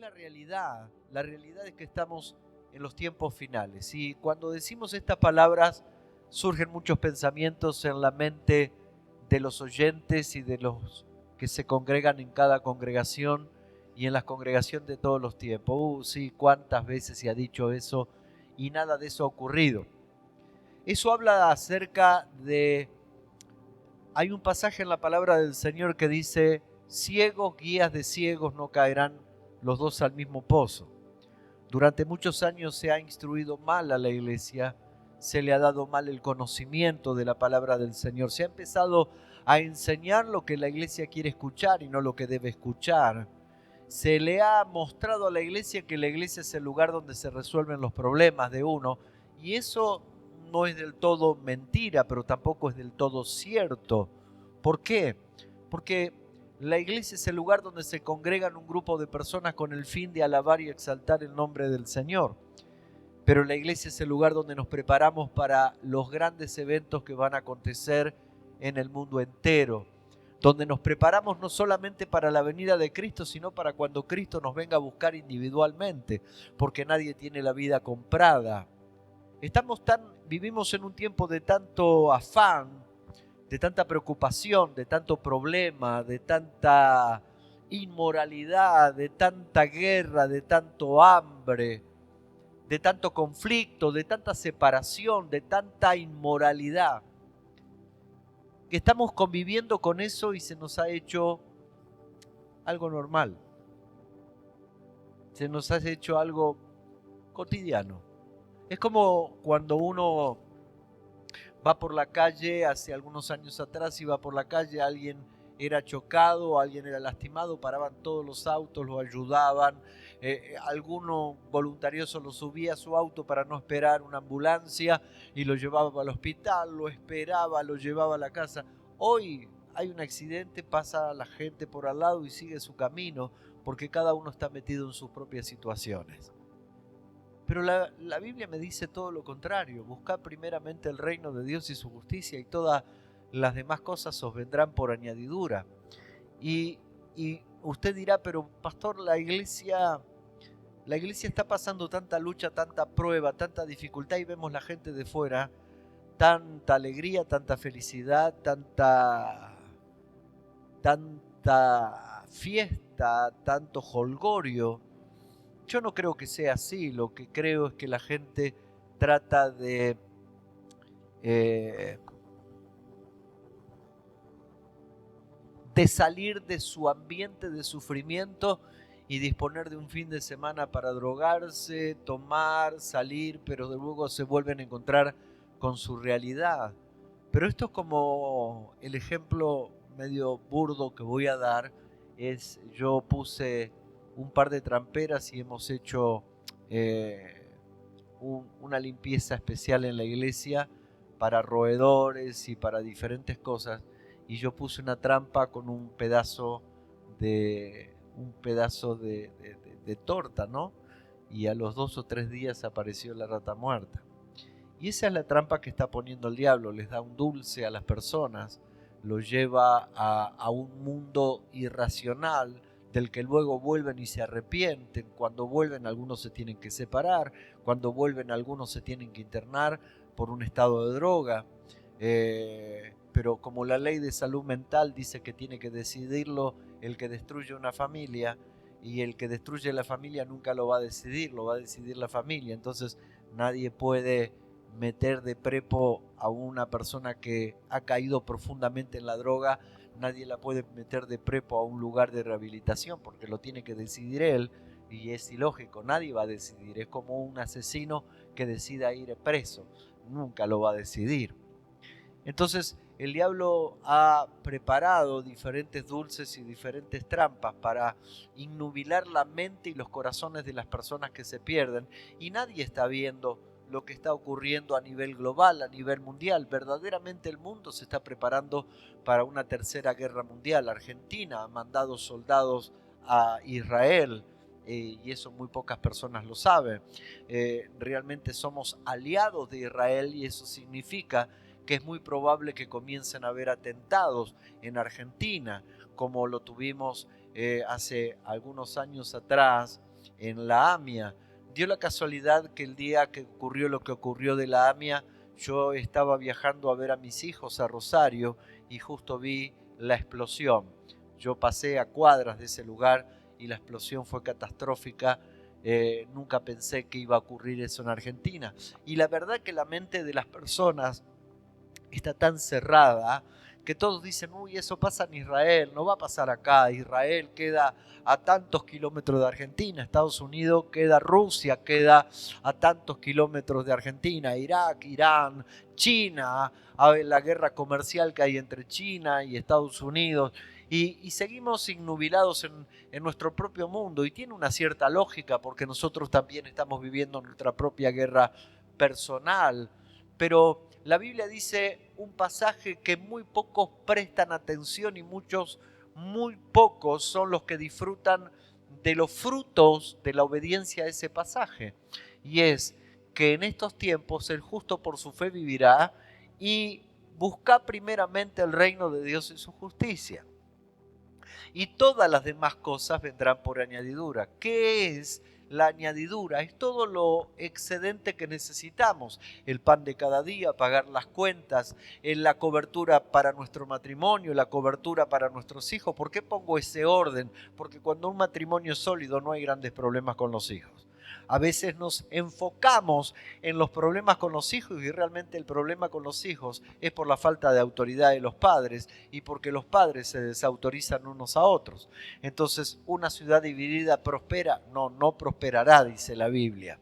una realidad. La realidad es que estamos en los tiempos finales. Y cuando decimos estas palabras, surgen muchos pensamientos en la mente de los oyentes y de los que se congregan en cada congregación y en la congregación de todos los tiempos. Sí, cuántas veces se ha dicho eso y nada de eso ha ocurrido. Eso habla acerca de... Hay un pasaje en la palabra del Señor que dice: ciegos, guías de ciegos, no caerán los dos al mismo pozo. Durante muchos años se ha instruido mal a la iglesia, se le ha dado mal el conocimiento de la palabra del Señor. Se ha empezado a enseñar lo que la iglesia quiere escuchar y no lo que debe escuchar. Se le ha mostrado a la iglesia que la iglesia es el lugar donde se resuelven los problemas de uno, y eso no es del todo mentira, pero tampoco es del todo cierto. ¿Por qué? Porque la iglesia es el lugar donde se congregan un grupo de personas con el fin de alabar y exaltar el nombre del Señor. Pero la iglesia es el lugar donde nos preparamos para los grandes eventos que van a acontecer en el mundo entero. Donde nos preparamos no solamente para la venida de Cristo, sino para cuando Cristo nos venga a buscar individualmente, porque nadie tiene la vida comprada. Vivimos en un tiempo de tanto afán, de tanta preocupación, de tanto problema, de tanta inmoralidad, de tanta guerra, de tanto hambre, de tanto conflicto, de tanta separación, de tanta inmoralidad, que estamos conviviendo con eso y se nos ha hecho algo normal. Se nos ha hecho algo cotidiano. Es como cuando uno va por la calle, hace algunos años atrás iba por la calle, alguien era chocado, alguien era lastimado, paraban todos los autos, lo ayudaban, alguno voluntarioso lo subía a su auto para no esperar una ambulancia y lo llevaba al hospital, lo esperaba, lo llevaba a la casa. Hoy hay un accidente, pasa la gente por al lado y sigue su camino, porque cada uno está metido en sus propias situaciones. Pero la Biblia me dice todo lo contrario: buscad primeramente el reino de Dios y su justicia, y todas las demás cosas os vendrán por añadidura. Y usted dirá: pero pastor, la iglesia está pasando tanta lucha, tanta prueba, tanta dificultad, y vemos la gente de fuera, tanta alegría, tanta felicidad, tanta fiesta, tanto jolgorio. Yo no creo que sea así. Lo que creo es que la gente trata de salir de su ambiente de sufrimiento y disponer de un fin de semana para drogarse, tomar, salir, pero de luego se vuelven a encontrar con su realidad. Pero esto es como el ejemplo medio burdo que voy a dar. Yo puse un par de tramperas y hemos hecho una limpieza especial en la iglesia para roedores y para diferentes cosas, y yo puse una trampa con un pedazo de torta, ¿no? Y a los 2 o 3 días apareció la rata muerta. Y esa es la trampa que está poniendo el diablo. Les da un dulce a las personas, los lleva a un mundo irracional del que luego vuelven y se arrepienten. Cuando vuelven, algunos se tienen que separar. Cuando vuelven, algunos se tienen que internar por un estado de droga. Pero como la ley de salud mental dice que tiene que decidirlo el que destruye una familia, y el que destruye la familia nunca lo va a decidir, lo va a decidir la familia. Entonces nadie puede meter de prepo a una persona que ha caído profundamente en la droga, nadie la puede meter de prepo a un lugar de rehabilitación, porque lo tiene que decidir él, y es ilógico, nadie va a decidir. Es como un asesino que decida ir preso, nunca lo va a decidir. Entonces el diablo ha preparado diferentes dulces y diferentes trampas para innubilar la mente y los corazones de las personas que se pierden, y nadie está viendo lo que está ocurriendo a nivel global, a nivel mundial. Verdaderamente el mundo se está preparando para una tercera guerra mundial. Argentina ha mandado soldados a Israel, y eso muy pocas personas lo saben. Realmente somos aliados de Israel, y eso significa que es muy probable que comiencen a haber atentados en Argentina, como lo tuvimos hace algunos años atrás en la AMIA. Dio la casualidad que el día que ocurrió lo que ocurrió de la AMIA, yo estaba viajando a ver a mis hijos a Rosario y justo vi la explosión. Yo pasé a cuadras de ese lugar y la explosión fue catastrófica. Nunca pensé que iba a ocurrir eso en Argentina. Y la verdad que la mente de las personas está tan cerrada que todos dicen, uy, eso pasa en Israel, no va a pasar acá. Israel queda a tantos kilómetros de Argentina, Estados Unidos queda, Rusia queda a tantos kilómetros de Argentina, Irak, Irán, China, la guerra comercial que hay entre China y Estados Unidos. Y seguimos innubilados en nuestro propio mundo, y tiene una cierta lógica porque nosotros también estamos viviendo nuestra propia guerra personal. Pero la Biblia dice un pasaje que muy pocos prestan atención y muy pocos son los que disfrutan de los frutos de la obediencia a ese pasaje. Y es que en estos tiempos el justo por su fe vivirá, y busca primeramente el reino de Dios y su justicia. Y todas las demás cosas vendrán por añadidura. ¿Qué es la añadidura? Es todo lo excedente que necesitamos. El pan de cada día, pagar las cuentas, la cobertura para nuestro matrimonio, la cobertura para nuestros hijos. ¿Por qué pongo ese orden? Porque cuando un matrimonio es sólido no hay grandes problemas con los hijos. A veces nos enfocamos en los problemas con los hijos, y realmente el problema con los hijos es por la falta de autoridad de los padres y porque los padres se desautorizan unos a otros. Entonces, una ciudad dividida prospera. No, no prosperará, dice la Biblia.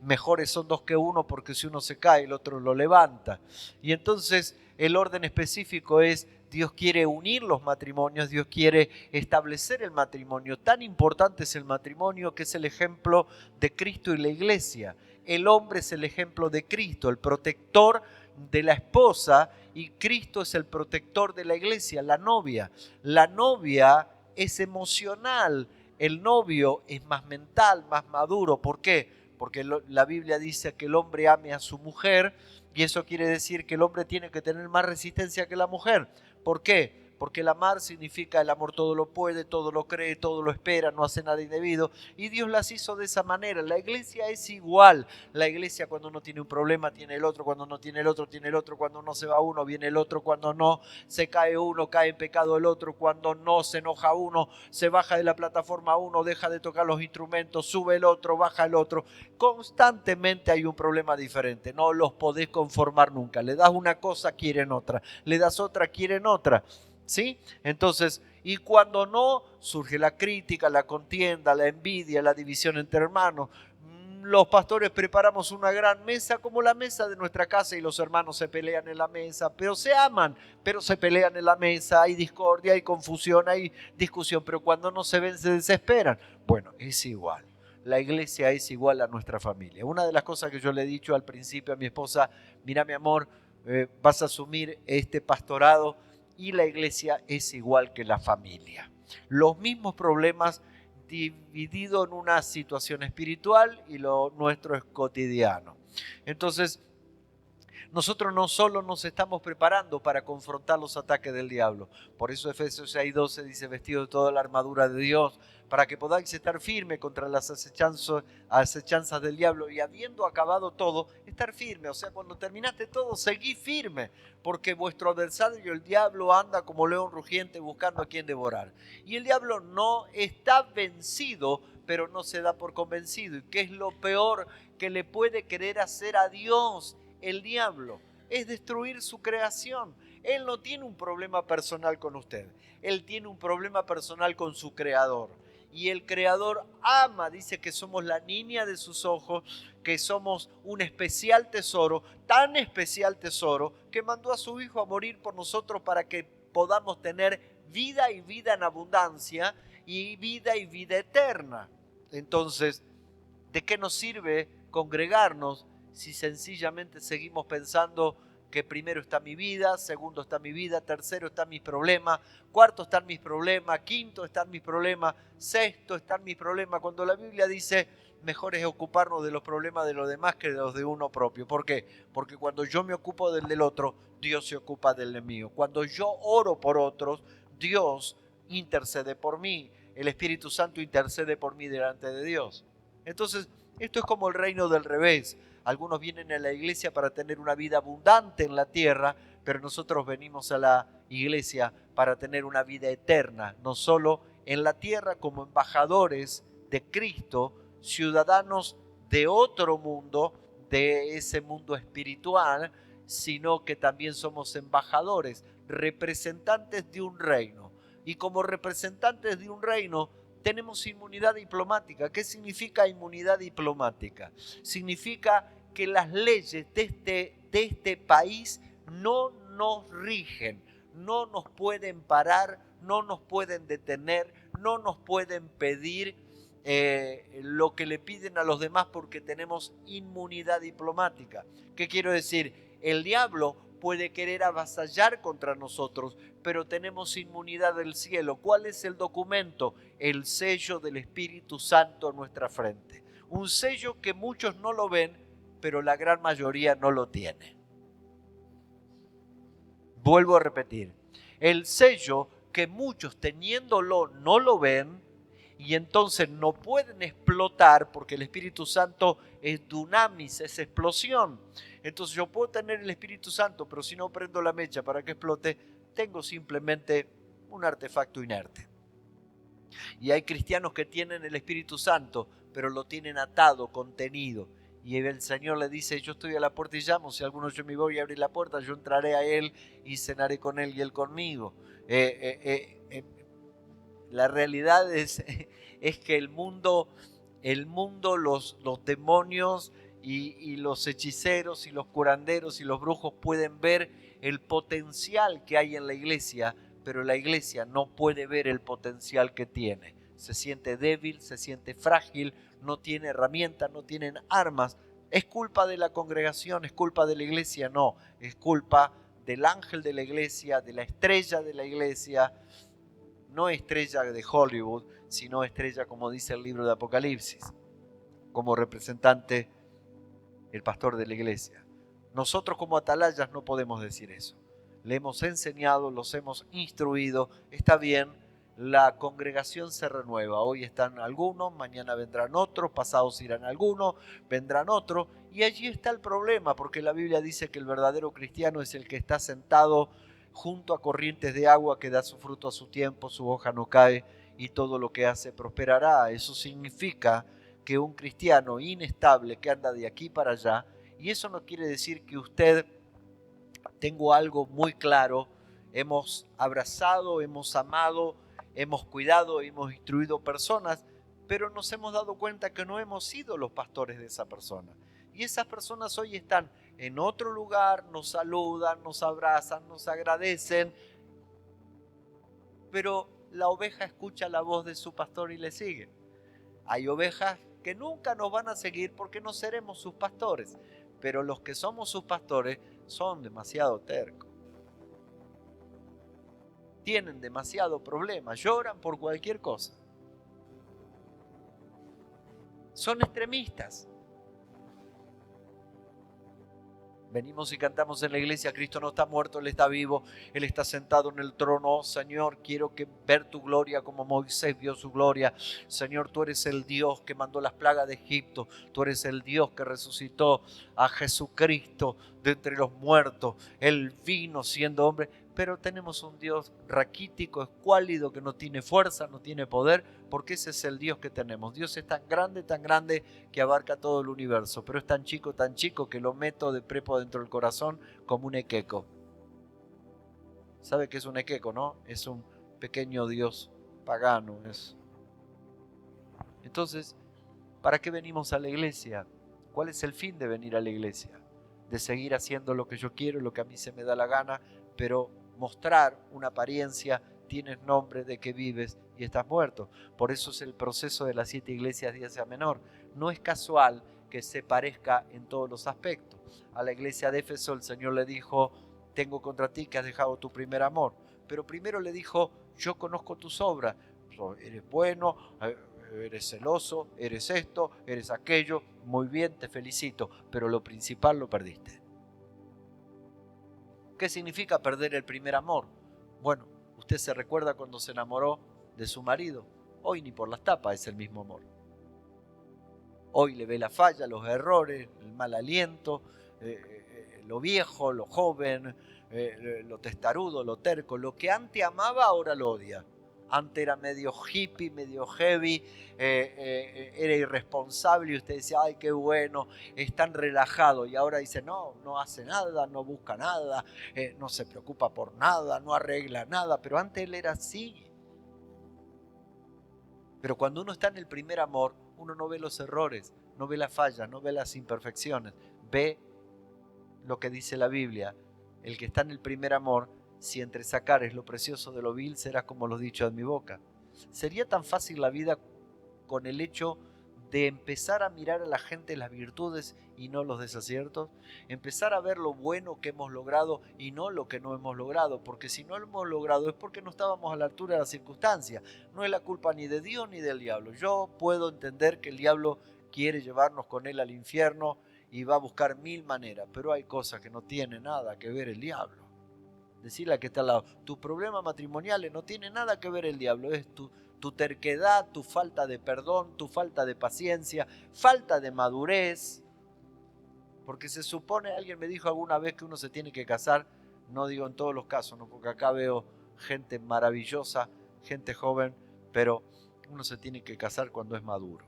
Mejores son dos que uno, porque si uno se cae el otro lo levanta. Y entonces el orden específico es: Dios quiere unir los matrimonios, Dios quiere establecer el matrimonio. Tan importante es el matrimonio que es el ejemplo de Cristo y la iglesia. El hombre es el ejemplo de Cristo, el protector de la esposa, y Cristo es el protector de la iglesia, la novia. La novia es emocional, el novio es más mental, más maduro. ¿Por qué? Porque la Biblia dice que el hombre ame a su mujer, y eso quiere decir que el hombre tiene que tener más resistencia que la mujer. ¿Por qué? Porque el amar significa el amor todo lo puede, todo lo cree, todo lo espera, no hace nada indebido. Y Dios las hizo de esa manera. La iglesia es igual. La iglesia, cuando uno tiene un problema, tiene el otro. Cuando no tiene el otro, tiene el otro. Cuando no se va uno, viene el otro. Cuando no se cae uno, cae en pecado el otro. Cuando no se enoja uno, se baja de la plataforma uno, deja de tocar los instrumentos, sube el otro, baja el otro. Constantemente hay un problema diferente. No los podés conformar nunca. Le das una cosa, quieren otra. Le das otra, quieren otra. ¿Sí? Entonces, y cuando no, surge la crítica, la contienda, la envidia, la división entre hermanos. Los pastores preparamos una gran mesa como la mesa de nuestra casa, y los hermanos se pelean en la mesa, pero se aman, pero se pelean en la mesa, hay discordia, hay confusión, hay discusión, pero cuando no se ven se desesperan. Bueno, es igual. La iglesia es igual a nuestra familia. Una de las cosas que yo le he dicho al principio a mi esposa: mira, mi amor, vas a asumir este pastorado, y la iglesia es igual que la familia. Los mismos problemas dividido en una situación espiritual, y lo nuestro es cotidiano. Entonces, nosotros no solo nos estamos preparando para confrontar los ataques del diablo. Por eso Efesios 6:12 dice: vestido de toda la armadura de Dios, para que podáis estar firme contra las acechanzas del diablo, y habiendo acabado todo, estar firme. O sea, cuando terminaste todo, seguí firme, porque vuestro adversario, el diablo, anda como león rugiente buscando a quien devorar. Y el diablo no está vencido, pero no se da por convencido. ¿Y qué es lo peor que le puede querer hacer a Dios el diablo? Es destruir su creación. Él no tiene un problema personal con usted. Él tiene un problema personal con su creador. Y el creador ama, dice que somos la niña de sus ojos, que somos un especial tesoro, tan especial tesoro, que mandó a su hijo a morir por nosotros para que podamos tener vida, y vida en abundancia, y vida eterna. Entonces, ¿de qué nos sirve congregarnos si sencillamente seguimos pensando que primero está mi vida, segundo está mi vida, tercero están mis problemas, cuarto están mis problemas, quinto están mis problemas, sexto están mis problemas? Cuando la Biblia dice: mejor es ocuparnos de los problemas de los demás que de los de uno propio. ¿Por qué? Porque cuando yo me ocupo del otro, Dios se ocupa del mío. Cuando yo oro por otros, Dios intercede por mí. El Espíritu Santo intercede por mí delante de Dios. Entonces, esto es como el reino del revés. Algunos vienen a la iglesia para tener una vida abundante en la tierra, pero nosotros venimos a la iglesia para tener una vida eterna, no solo en la tierra como embajadores de Cristo, ciudadanos de otro mundo, de ese mundo espiritual, sino que también somos embajadores, representantes de un reino. Y como representantes de un reino, tenemos inmunidad diplomática. ¿Qué significa inmunidad diplomática? Significa que las leyes de este país no nos rigen, no nos pueden parar, no nos pueden detener, no nos pueden pedir lo que le piden a los demás porque tenemos inmunidad diplomática. ¿Qué quiero decir? El diablo puede querer avasallar contra nosotros, pero tenemos inmunidad del cielo. ¿Cuál es el documento? El sello del Espíritu Santo en nuestra frente. Un sello que muchos no lo ven, pero la gran mayoría no lo tiene. Vuelvo a repetir. El sello que muchos teniéndolo no lo ven, y entonces no pueden explotar porque el Espíritu Santo es dunamis, es explosión. Entonces yo puedo tener el Espíritu Santo, pero si no prendo la mecha para que explote, tengo simplemente un artefacto inerte. Y hay cristianos que tienen el Espíritu Santo, pero lo tienen atado, contenido. Y el Señor le dice, yo estoy a la puerta y llamo, si alguno yo me voy a abrir la puerta, yo entraré a Él y cenaré con Él y Él conmigo. La realidad es que el mundo, los demonios y los hechiceros y los curanderos y los brujos pueden ver el potencial que hay en la iglesia, pero la iglesia no puede ver el potencial que tiene. Se siente débil, se siente frágil, no tiene herramientas, no tienen armas. ¿Es culpa de la congregación? ¿Es culpa de la iglesia? No, es culpa del ángel de la iglesia, de la estrella de la iglesia. No estrella de Hollywood, sino estrella, como dice el libro de Apocalipsis, como representante, el pastor de la iglesia. Nosotros como atalayas no podemos decir eso. Le hemos enseñado, los hemos instruido, está bien, la congregación se renueva. Hoy están algunos, mañana vendrán otros, pasados irán algunos, vendrán otros, y allí está el problema, porque la Biblia dice que el verdadero cristiano es el que está sentado junto a corrientes de agua que da su fruto a su tiempo, su hoja no cae y todo lo que hace prosperará. Eso significa que un cristiano inestable que anda de aquí para allá, y eso no quiere decir que usted, tengo algo muy claro, hemos abrazado, hemos amado, hemos cuidado, hemos instruido personas, pero nos hemos dado cuenta que no hemos sido los pastores de esa persona. Y esas personas hoy están en otro lugar, nos saludan, nos abrazan, nos agradecen, pero la oveja escucha la voz de su pastor y le sigue. Hay ovejas que nunca nos van a seguir porque no seremos sus pastores, pero los que somos sus pastores son demasiado tercos. Tienen demasiado problema, lloran por cualquier cosa. Son extremistas. Venimos y cantamos en la iglesia, Cristo no está muerto, Él está vivo, Él está sentado en el trono. Oh, Señor, quiero ver tu gloria como Moisés vio su gloria. Señor, tú eres el Dios que mandó las plagas de Egipto, tú eres el Dios que resucitó a Jesucristo de entre los muertos. Él vino siendo hombre, pero tenemos un Dios raquítico, escuálido, que no tiene fuerza, no tiene poder, porque ese es el Dios que tenemos. Dios es tan grande que abarca todo el universo, pero es tan chico que lo meto de prepo dentro del corazón como un equeco. ¿Sabe qué es un equeco, no? Es un pequeño Dios pagano. Entonces, ¿para qué venimos a la iglesia? ¿Cuál es el fin de venir a la iglesia? De seguir haciendo lo que yo quiero, lo que a mí se me da la gana, pero mostrar una apariencia. Tienes nombre de que vives y estás muerto. Por eso es el proceso de las 7 iglesias de Asia Menor. No es casual que se parezca en todos los aspectos. A la iglesia de Éfeso el Señor le dijo, tengo contra ti que has dejado tu primer amor. Pero primero le dijo, yo conozco tus obras. Eres bueno, eres celoso, eres esto, eres aquello. Muy bien, te felicito, pero lo principal lo perdiste. ¿Qué significa perder el primer amor? Bueno, usted se recuerda cuando se enamoró de su marido. Hoy ni por las tapas es el mismo amor. Hoy le ve la falla, los errores, el mal aliento, lo viejo, lo joven, lo testarudo, lo terco. Lo que antes amaba, ahora lo odia. Antes era medio hippie, medio heavy, era irresponsable y usted decía, ay, qué bueno, es tan relajado. Y ahora dice, no, no hace nada, no busca nada, no se preocupa por nada, no arregla nada. Pero antes él era así. Pero cuando uno está en el primer amor, uno no ve los errores, no ve las fallas, no ve las imperfecciones, ve lo que dice la Biblia. El que está en el primer amor, si entre sacares lo precioso de lo vil, será como lo dicho de mi boca. ¿Sería tan fácil la vida con el hecho de empezar a mirar a la gente las virtudes y no los desaciertos? Empezar a ver lo bueno que hemos logrado y no lo que no hemos logrado, porque si no lo hemos logrado es porque no estábamos a la altura de las circunstancias. No es la culpa ni de Dios ni del diablo. Yo puedo entender que el diablo quiere llevarnos con él al infierno y va a buscar mil maneras, pero hay cosas que no tiene nada que ver el diablo. Decirle a que está al lado, tus problemas matrimoniales no tiene nada que ver el diablo, es tu terquedad, tu falta de perdón, tu falta de paciencia, falta de madurez. Porque se supone, alguien me dijo alguna vez que uno se tiene que casar, no digo en todos los casos, ¿no? Porque acá veo gente maravillosa, gente joven, pero uno se tiene que casar cuando es maduro.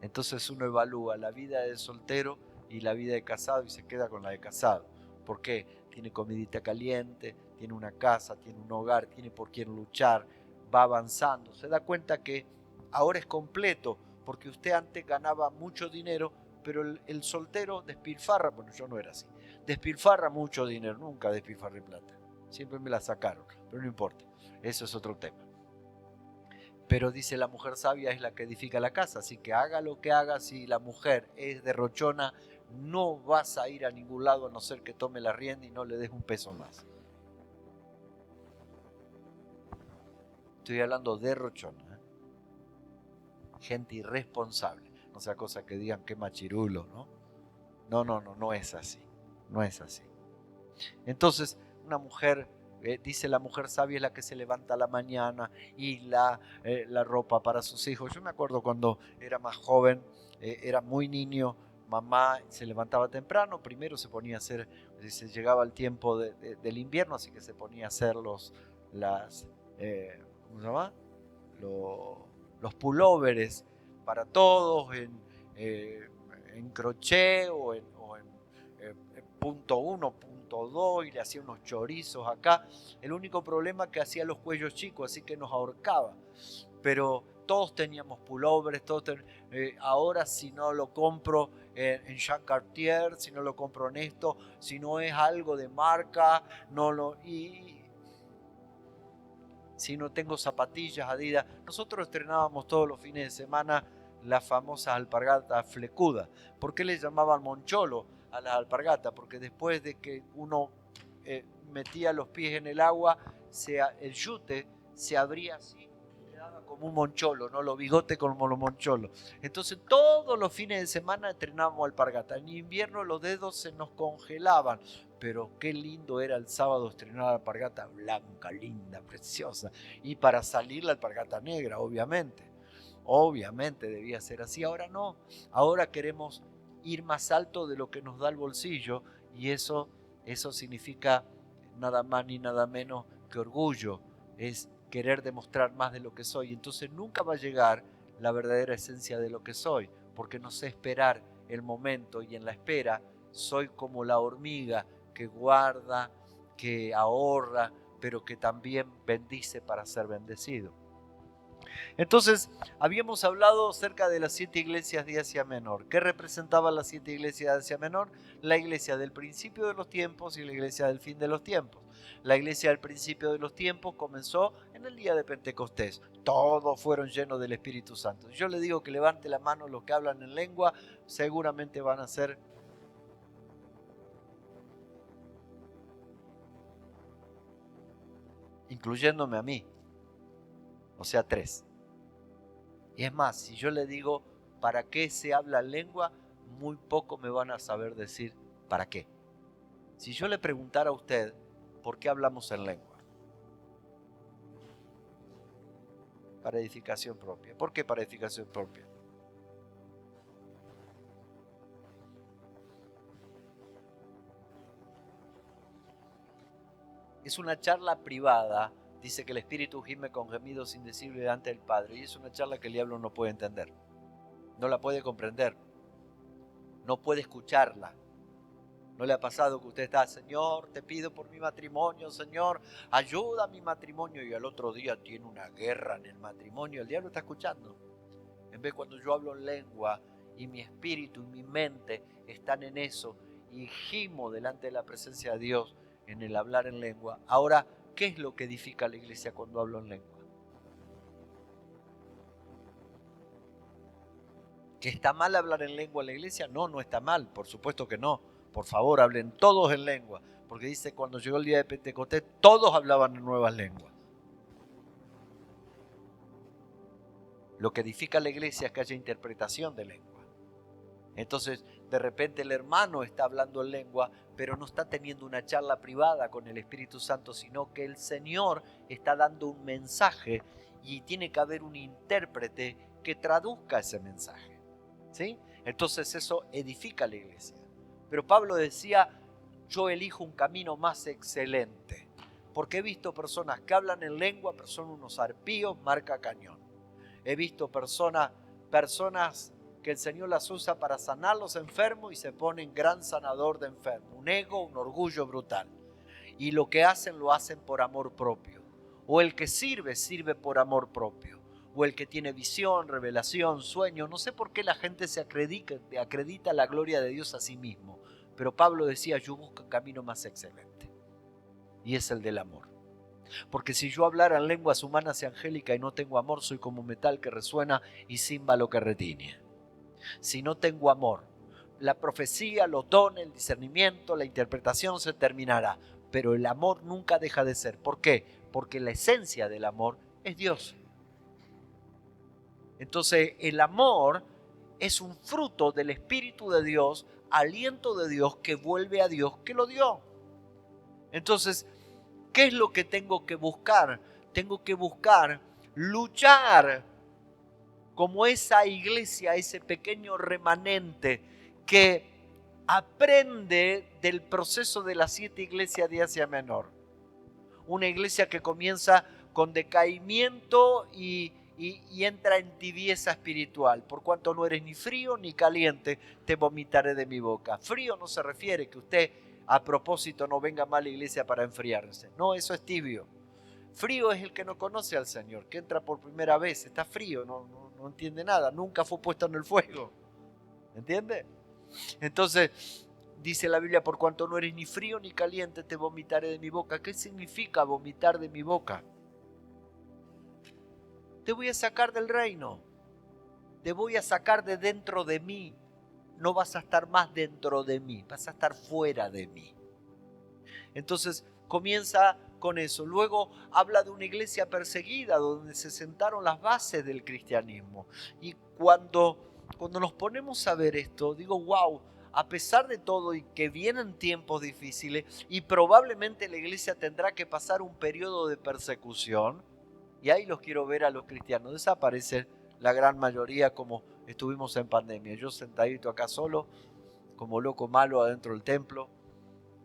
Entonces uno evalúa la vida de soltero y la vida de casado y se queda con la de casado. ¿Por qué? Tiene comidita caliente, tiene una casa, tiene un hogar, tiene por quién luchar, va avanzando. Se da cuenta que ahora es completo, porque usted antes ganaba mucho dinero, pero el soltero despilfarra, bueno, yo no era así, despilfarra mucho dinero, nunca despilfarré plata. Siempre me la sacaron, pero no importa, eso es otro tema. Pero dice la mujer sabia es la que edifica la casa, así que haga lo que haga, si la mujer es derrochona, no vas a ir a ningún lado a no ser que tome la rienda y no le des un peso más. Estoy hablando de derrochona, ¿eh? Gente irresponsable, no sea cosa que digan que machirulo, ¿no? No es así, no es así. Entonces, una mujer, dice la mujer sabia es la que se levanta a la mañana y la ropa para sus hijos. Yo me acuerdo cuando era más joven, era muy niño, mamá se levantaba temprano, primero se ponía a hacer, se llegaba el tiempo del invierno, así que se ponía a hacer ¿cómo se llama? Los pulóveres para todos en crochet o en punto 1, punto 2 y le hacía unos chorizos acá. El único problema es que hacía los cuellos chicos, así que nos ahorcaba. Pero todos teníamos pullovers, ahora si no lo compro en Jean Cartier, si no lo compro en esto, si no es algo de marca, si no tengo zapatillas Adidas. Nosotros estrenábamos todos los fines de semana las famosas alpargatas flecudas. ¿Por qué le llamaban moncholo a las alpargatas? Porque después de que uno metía los pies en el agua, el yute se abría así, quedaba como un moncholo, ¿no? Los bigotes como los moncholos. Entonces todos los fines de semana estrenábamos alpargatas. En invierno los dedos se nos congelaban, pero qué lindo era el sábado estrenar la alpargata blanca, linda, preciosa. Y para salir la alpargata negra, obviamente. Obviamente debía ser así. Ahora no. Ahora queremos ir más alto de lo que nos da el bolsillo y eso significa nada más ni nada menos que orgullo. Es querer demostrar más de lo que soy. Entonces nunca va a llegar la verdadera esencia de lo que soy, porque no sé esperar el momento y en la espera soy como la hormiga que guarda, que ahorra, pero que también bendice para ser bendecido. Entonces, habíamos hablado acerca de las 7 iglesias de Asia Menor. ¿Qué representaban las 7 iglesias de Asia Menor? La iglesia del principio de los tiempos y la iglesia del fin de los tiempos. La iglesia del principio de los tiempos comenzó en el día de Pentecostés. Todos fueron llenos del Espíritu Santo. Yo le digo que levante la mano los que hablan en lengua, seguramente van a ser incluyéndome a mí, o sea 3. Y es más, si yo le digo para qué se habla lengua, muy poco me van a saber decir para qué. Si yo le preguntara a usted por qué hablamos en lengua, Para edificación propia. ¿Por qué para edificación propia? Es una charla privada. Dice que el Espíritu gime con gemidos indecibles delante del Padre. Y es una charla que el diablo no puede entender. No la puede comprender. No puede escucharla. ¿No le ha pasado que usted está, Señor, te pido por mi matrimonio, Señor, ayuda a mi matrimonio? Y al otro día tiene una guerra en el matrimonio. El diablo está escuchando. En vez cuando yo hablo en lengua y mi espíritu y mi mente están en eso y gimo delante de la presencia de Dios en el hablar en lengua. Ahora, ¿qué es lo que edifica a la iglesia cuando hablo en lengua? ¿Que está mal hablar en lengua en la iglesia? No, no está mal, por supuesto que no. Por favor, hablen todos en lengua, porque dice cuando llegó el día de Pentecostés, todos hablaban en nuevas lenguas. Lo que edifica a la iglesia es que haya interpretación de lengua. Entonces, de repente el hermano está hablando en lengua, pero no está teniendo una charla privada con el Espíritu Santo, sino que el Señor está dando un mensaje y tiene que haber un intérprete que traduzca ese mensaje. ¿Sí? Entonces eso edifica a la iglesia. Pero Pablo decía, yo elijo un camino más excelente, porque he visto personas que hablan en lengua, pero son unos arpíos, marca cañón. He visto personas que el Señor las usa para sanar los enfermos y se ponen gran sanador de enfermos. Un ego, un orgullo brutal. Y lo que hacen, lo hacen por amor propio. O el que sirve, sirve por amor propio. O el que tiene visión, revelación, sueño. No sé por qué la gente se acredita la gloria de Dios a sí mismo. Pero Pablo decía, yo busco un camino más excelente. Y es el del amor. Porque si yo hablara en lenguas humanas y angélicas y no tengo amor, soy como metal que resuena y címbalo que retiñe. Si no tengo amor, la profecía, los dones, el discernimiento, la interpretación se terminará. Pero el amor nunca deja de ser. ¿Por qué? Porque la esencia del amor es Dios. Entonces el amor es un fruto del Espíritu de Dios, aliento de Dios que vuelve a Dios que lo dio. Entonces, ¿qué es lo que tengo que buscar? Tengo que buscar luchar como esa iglesia, ese pequeño remanente que aprende del proceso de las 7 iglesias de Asia Menor. Una iglesia que comienza con decaimiento y entra en tibieza espiritual. Por cuanto no eres ni frío ni caliente, te vomitaré de mi boca. Frío no se refiere que usted a propósito no venga más a la iglesia para enfriarse. No, eso es tibio. Frío es el que no conoce al Señor, que entra por primera vez, está frío, no entiende nada, nunca fue puesto en el fuego. ¿Entiende? Entonces, dice la Biblia, por cuanto no eres ni frío ni caliente, te vomitaré de mi boca. ¿Qué significa vomitar de mi boca? Te voy a sacar del reino, te voy a sacar de dentro de mí. No vas a estar más dentro de mí, vas a estar fuera de mí. Entonces comienza con eso. Luego habla de una iglesia perseguida donde se sentaron las bases del cristianismo. Y cuando nos ponemos a ver esto, digo, wow, a pesar de todo y que vienen tiempos difíciles y probablemente la iglesia tendrá que pasar un periodo de persecución, y ahí los quiero ver a los cristianos desaparecer la gran mayoría como estuvimos en pandemia. Yo sentadito acá solo, como loco malo adentro del templo,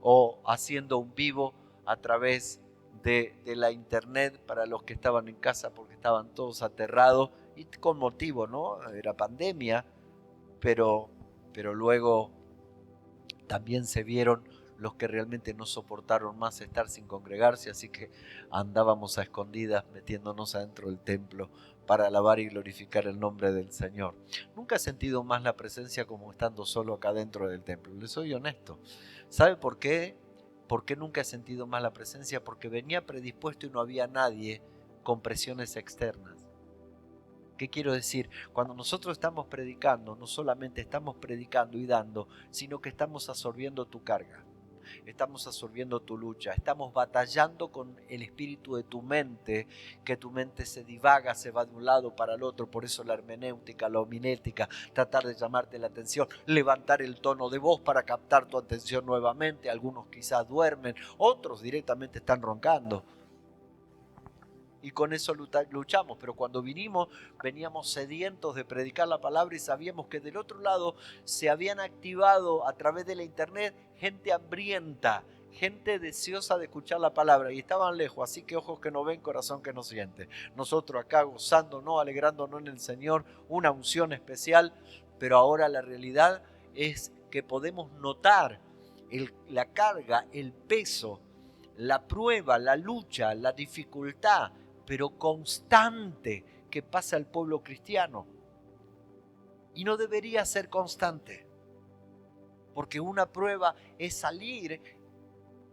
o haciendo un vivo a través de la internet para los que estaban en casa porque estaban todos aterrados y con motivo, ¿no? Era pandemia, pero luego también se vieron los que realmente no soportaron más estar sin congregarse, así que andábamos a escondidas metiéndonos adentro del templo para alabar y glorificar el nombre del Señor. Nunca he sentido más la presencia como estando solo acá dentro del templo, les soy honesto. ¿Sabe por qué? ¿Por qué nunca he sentido más la presencia? Porque venía predispuesto y no había nadie con presiones externas. ¿Qué quiero decir? Cuando nosotros estamos predicando, no solamente estamos predicando y dando, sino que estamos absorbiendo tu carga. Estamos absorbiendo tu lucha, estamos batallando con el espíritu de tu mente, que tu mente se divaga, se va de un lado para el otro, por eso la hermenéutica, la homilética, tratar de llamarte la atención, levantar el tono de voz para captar tu atención nuevamente, algunos quizás duermen, otros directamente están roncando. y con eso luchamos. Pero cuando veníamos sedientos de predicar la palabra y sabíamos que del otro lado se habían activado a través de la internet gente hambrienta, gente deseosa de escuchar la palabra, y estaban lejos, así que ojos que no ven, corazón que no siente. Nosotros acá gozándonos, alegrándonos en el Señor, una unción especial, pero ahora la realidad es que podemos notar la carga, el peso, la prueba, la lucha, la dificultad, pero constante que pasa el pueblo cristiano. Y no debería ser constante, porque una prueba es salir.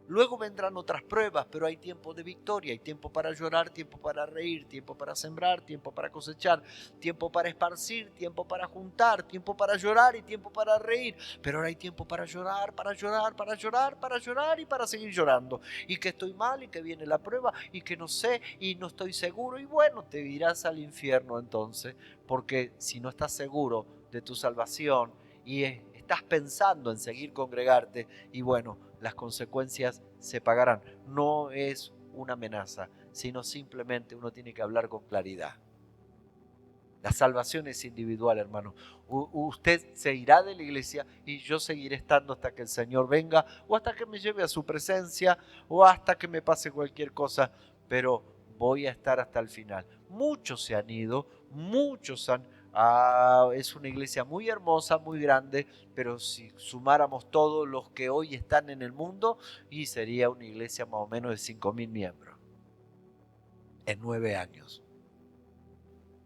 Luego vendrán otras pruebas, pero hay tiempo de victoria, hay tiempo para llorar, tiempo para reír, tiempo para sembrar, tiempo para cosechar, tiempo para esparcir, tiempo para juntar, tiempo para llorar y tiempo para reír. Pero ahora hay tiempo para llorar, para llorar, para llorar, para llorar y para seguir llorando. Y que estoy mal y que viene la prueba y que no sé y no estoy seguro. Y bueno, te irás al infierno entonces, porque si no estás seguro de tu salvación y estás pensando en seguir congregarte, y bueno, las consecuencias se pagarán. No es una amenaza, sino simplemente uno tiene que hablar con claridad. La salvación es individual, hermano. Usted se irá de la iglesia y yo seguiré estando hasta que el Señor venga, o hasta que me lleve a su presencia, o hasta que me pase cualquier cosa, pero voy a estar hasta el final. Muchos se han ido, muchos es una iglesia muy hermosa, muy grande, pero si sumáramos todos los que hoy están en el mundo, y sería una iglesia más o menos de 5.000 miembros en 9 años.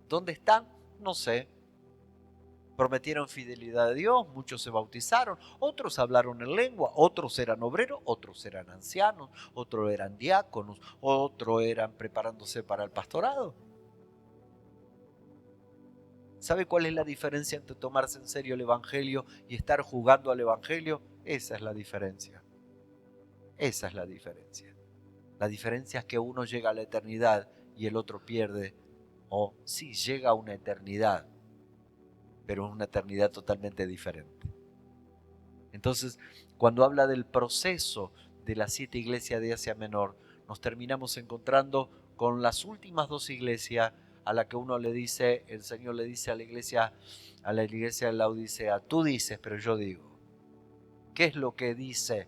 ¿Dónde están? No sé. Prometieron fidelidad a Dios, muchos se bautizaron, otros hablaron en lengua, otros eran obreros, otros eran ancianos, otros eran diáconos, otros eran preparándose para el pastorado. ¿Sabe cuál es la diferencia entre tomarse en serio el Evangelio y estar jugando al Evangelio? Esa es la diferencia. Esa es la diferencia. La diferencia es que uno llega a la eternidad y el otro pierde, o sí llega a una eternidad, pero es una eternidad totalmente diferente. Entonces, cuando habla del proceso de las 7 iglesias de Asia Menor, nos terminamos encontrando con las últimas 2 iglesias a la que uno le dice, el Señor le dice a la iglesia de Laodicea, tú dices, pero yo digo. ¿Qué es lo que dice?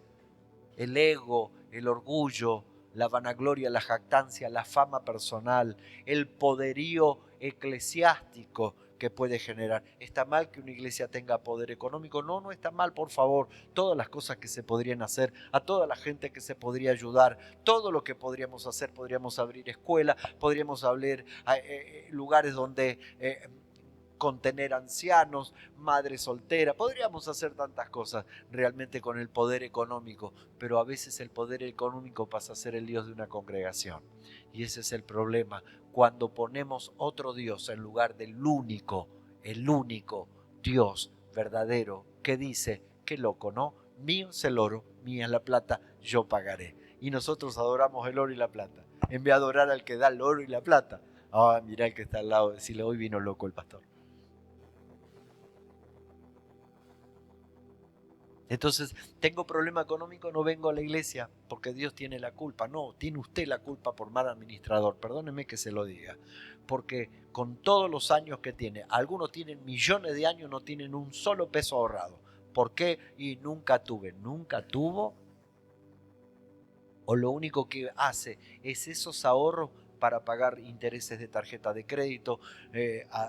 El ego, el orgullo, la vanagloria, la jactancia, la fama personal, el poderío eclesiástico que puede generar. ¿Está mal que una iglesia tenga poder económico? No, no está mal, por favor. Todas las cosas que se podrían hacer, a toda la gente que se podría ayudar, todo lo que podríamos hacer, podríamos abrir escuelas, podríamos abrir lugares donde contener ancianos, madres solteras, podríamos hacer tantas cosas realmente con el poder económico, pero a veces el poder económico pasa a ser el Dios de una congregación. Y ese es el problema, cuando ponemos otro Dios en lugar del único, el único Dios verdadero que dice, qué loco, ¿no? Mío es el oro, mía es la plata, yo pagaré. Y nosotros adoramos el oro y la plata, en vez de adorar al que da el oro y la plata. Ah, mirá el que está al lado, decirle, hoy vino loco el pastor. Entonces, tengo problema económico, no vengo a la iglesia porque Dios tiene la culpa. No, tiene usted la culpa por mal administrador. Perdóneme que se lo diga. Porque con todos los años que tiene, algunos tienen millones de años, no tienen un solo peso ahorrado. ¿Por qué? Y nunca tuvo. O lo único que hace es esos ahorros para pagar intereses de tarjeta de crédito,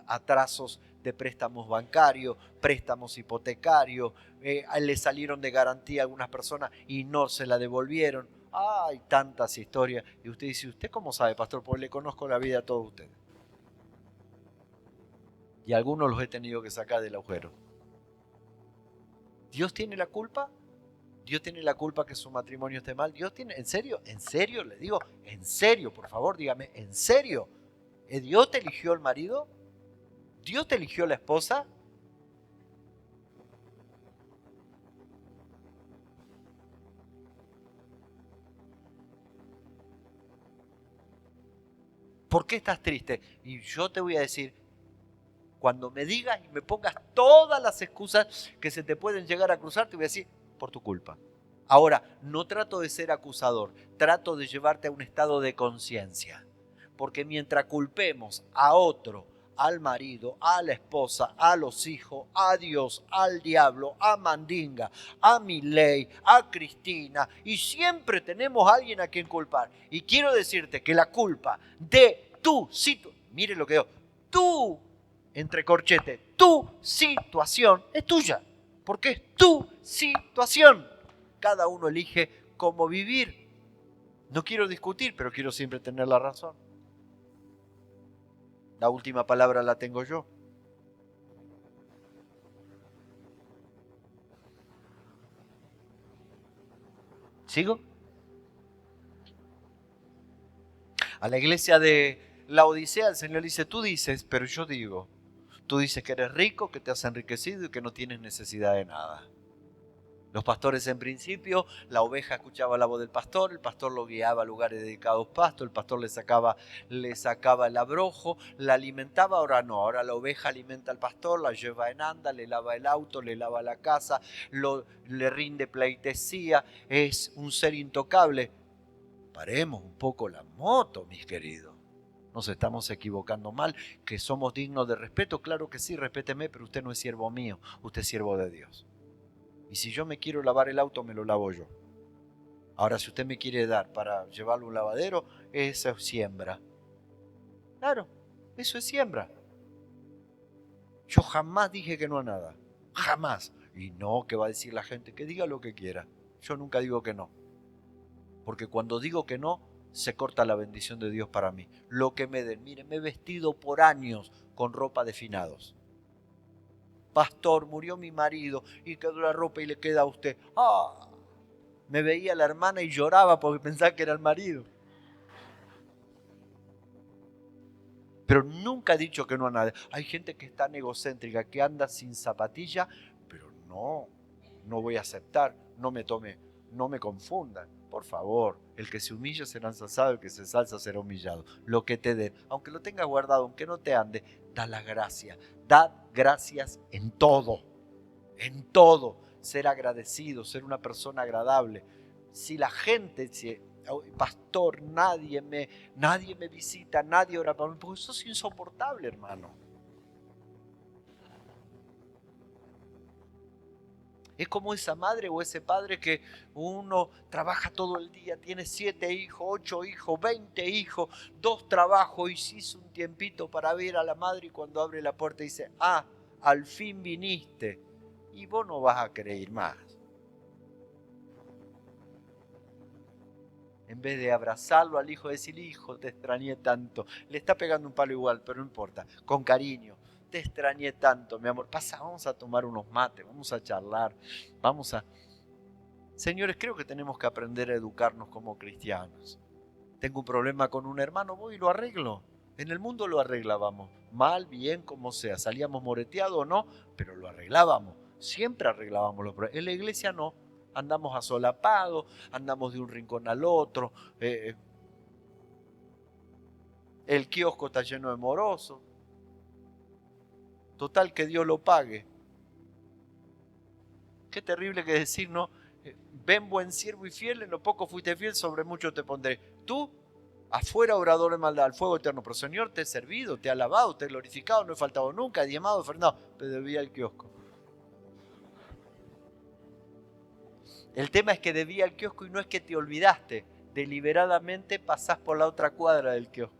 atrasos de préstamos bancarios, préstamos hipotecarios, le salieron de garantía a algunas personas y no se la devolvieron. Hay tantas historias. Y usted dice, ¿usted cómo sabe, pastor? Pues le conozco la vida a todos ustedes. Y algunos los he tenido que sacar del agujero. ¿Dios tiene la culpa? ¿Dios tiene la culpa que su matrimonio esté mal? ¿Dios tiene? ¿En serio? Le digo, ¿en serio? Por favor, dígame, ¿en serio? ¿Dios te eligió el marido? ¿Dios te eligió la esposa? ¿Por qué estás triste? Y yo te voy a decir, cuando me digas y me pongas todas las excusas que se te pueden llegar a cruzar, te voy a decir, por tu culpa. Ahora, no trato de ser acusador, trato de llevarte a un estado de conciencia. Porque mientras culpemos a otro, al marido, a la esposa, a los hijos, a Dios, al diablo, a Mandinga, a Milei, a Cristina, y siempre tenemos a alguien a quien culpar. Y quiero decirte que la culpa de tu situación, mire lo que digo, tu, entre corchetes, tu situación es tuya, porque es tu situación. Cada uno elige cómo vivir. No quiero discutir, pero quiero siempre tener la razón. La última palabra la tengo yo. ¿Sigo? A la iglesia de la Odisea el Señor dice, tú dices, pero yo digo. Tú dices que eres rico, que te has enriquecido y que no tienes necesidad de nada. Los pastores en principio, la oveja escuchaba la voz del pastor, el pastor lo guiaba a lugares dedicados a pasto, el pastor le sacaba el abrojo, la alimentaba, ahora no, ahora la oveja alimenta al pastor, la lleva en anda, le lava el auto, le lava la casa, le rinde pleitesía, es un ser intocable. Paremos un poco la moto, mis queridos. Nos estamos equivocando mal, que somos dignos de respeto, claro que sí, respéteme, pero usted no es siervo mío, usted es siervo de Dios. Y si yo me quiero lavar el auto, me lo lavo yo. Ahora, si usted me quiere dar para llevarlo a un lavadero, eso es siembra. Claro, eso es siembra. Yo jamás dije que no a nada. Jamás. Y no, ¿qué va a decir la gente? Que diga lo que quiera. Yo nunca digo que no. Porque cuando digo que no, se corta la bendición de Dios para mí. Lo que me den. Mire, me he vestido por años con ropa de finados. Pastor, murió mi marido y quedó la ropa y le queda a usted. ¡Ah! Me veía la hermana y lloraba porque pensaba que era el marido. Pero nunca he dicho que no a nadie. Hay gente que es tan egocéntrica, que anda sin zapatilla, pero no voy a aceptar, no me confundan. Por favor, el que se humilla será ensalzado, el que se ensalza será humillado. Lo que te den, aunque lo tengas guardado, aunque no te ande, da las gracias. Da gracias en todo, en todo. Ser agradecido, ser una persona agradable. Si la gente, pastor, nadie me visita, nadie ora para mí, porque eso es insoportable, hermano. Es como esa madre o ese padre que uno trabaja todo el día, tiene 7 hijos, 8 hijos, 20 hijos, 2 trabajos y se hizo un tiempito para ver a la madre y cuando abre la puerta dice, al fin viniste y vos no vas a querer ir más. En vez de abrazarlo al hijo, decirle, hijo, te extrañé tanto. Le está pegando un palo igual, pero no importa, con cariño. Te extrañé tanto, mi amor. Pasa, vamos a tomar unos mates, vamos a charlar, vamos a... Señores, creo que tenemos que aprender a educarnos como cristianos. Tengo un problema con un hermano, voy y lo arreglo. En el mundo lo arreglábamos, mal, bien, como sea. Salíamos moreteados o no, pero lo arreglábamos. Siempre arreglábamos los problemas. En la iglesia no. Andamos asolapados, andamos de un rincón al otro. El kiosco está lleno de morosos. Total, que Dios lo pague. Qué terrible que decir, ¿no? Ven, buen siervo y fiel, en lo poco fuiste fiel, sobre mucho te pondré. Tú, afuera obrador de maldad, al fuego eterno. Pero Señor, te he servido, te he alabado, te he glorificado, no he faltado nunca, he diezmado, ofrendado. Pero debía el kiosco. El tema es que debía el kiosco y no es que te olvidaste. Deliberadamente pasás por la otra cuadra del kiosco.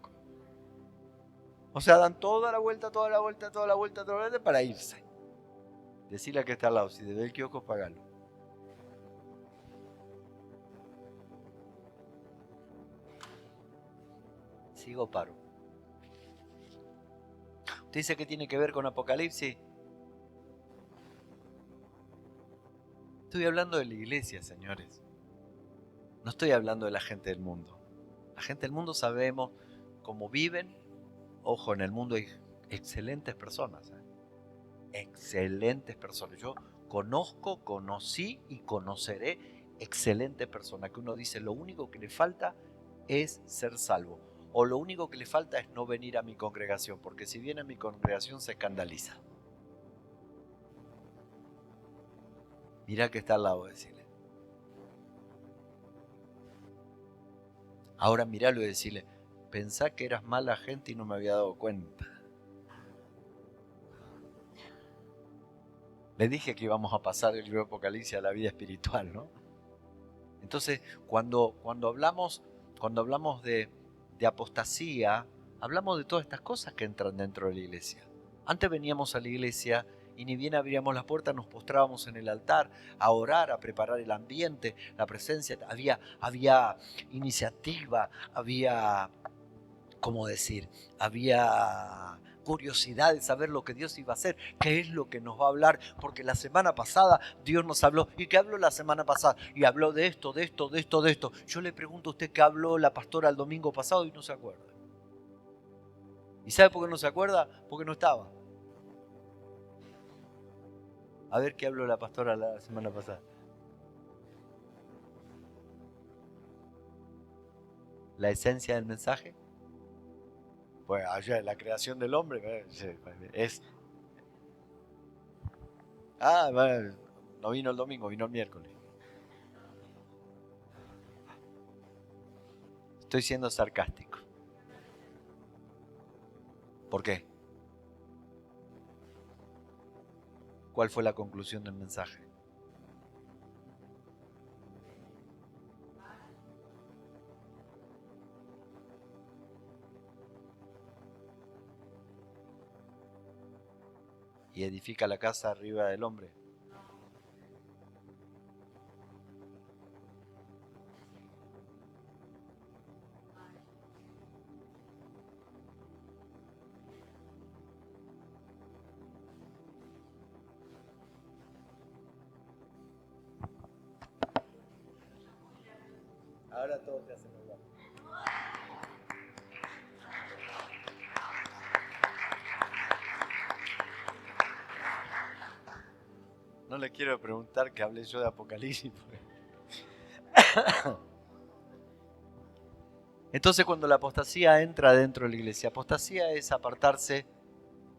O sea, dan toda la vuelta, toda la vuelta, toda la vuelta, toda la vuelta para irse. Decirle a que está al lado, si debe el kiosco, pagalo. Sigo o paro. ¿Usted dice que tiene que ver con Apocalipsis? Estoy hablando de la iglesia, señores. No estoy hablando de la gente del mundo. La gente del mundo sabemos cómo viven. Ojo, en el mundo hay excelentes personas. Excelentes personas. Yo conocí y conoceré excelentes personas. Que uno dice, lo único que le falta es ser salvo. O lo único que le falta es no venir a mi congregación. Porque si viene a mi congregación se escandaliza. Mirá que está al lado, decirle. Ahora miralo y decirle, pensá que eras mala gente y no me había dado cuenta. Le dije que íbamos a pasar del libro de Apocalipsis a la vida espiritual, ¿no? Entonces, cuando hablamos de apostasía, hablamos de todas estas cosas que entran dentro de la iglesia. Antes veníamos a la iglesia y ni bien abríamos las puertas, nos postrábamos en el altar a orar, a preparar el ambiente, la presencia. Había iniciativa, había, ¿cómo decir? Había curiosidad de saber lo que Dios iba a hacer, qué es lo que nos va a hablar, porque la semana pasada Dios nos habló. ¿Y qué habló la semana pasada? Y habló de esto, de esto, de esto, de esto. Yo le pregunto a usted qué habló la pastora el domingo pasado y no se acuerda. ¿Y sabe por qué no se acuerda? Porque no estaba. A ver qué habló la pastora la semana pasada. La esencia del mensaje. Pues allá la creación del hombre es... Bueno, no vino el domingo, vino el miércoles. Estoy siendo sarcástico. ¿Por qué? ¿Cuál fue la conclusión del mensaje? Y edifica la casa arriba del hombre. Ahora todos te hacen igual. No le quiero preguntar que hable yo de Apocalipsis. Entonces, cuando la apostasía entra dentro de la iglesia, apostasía es apartarse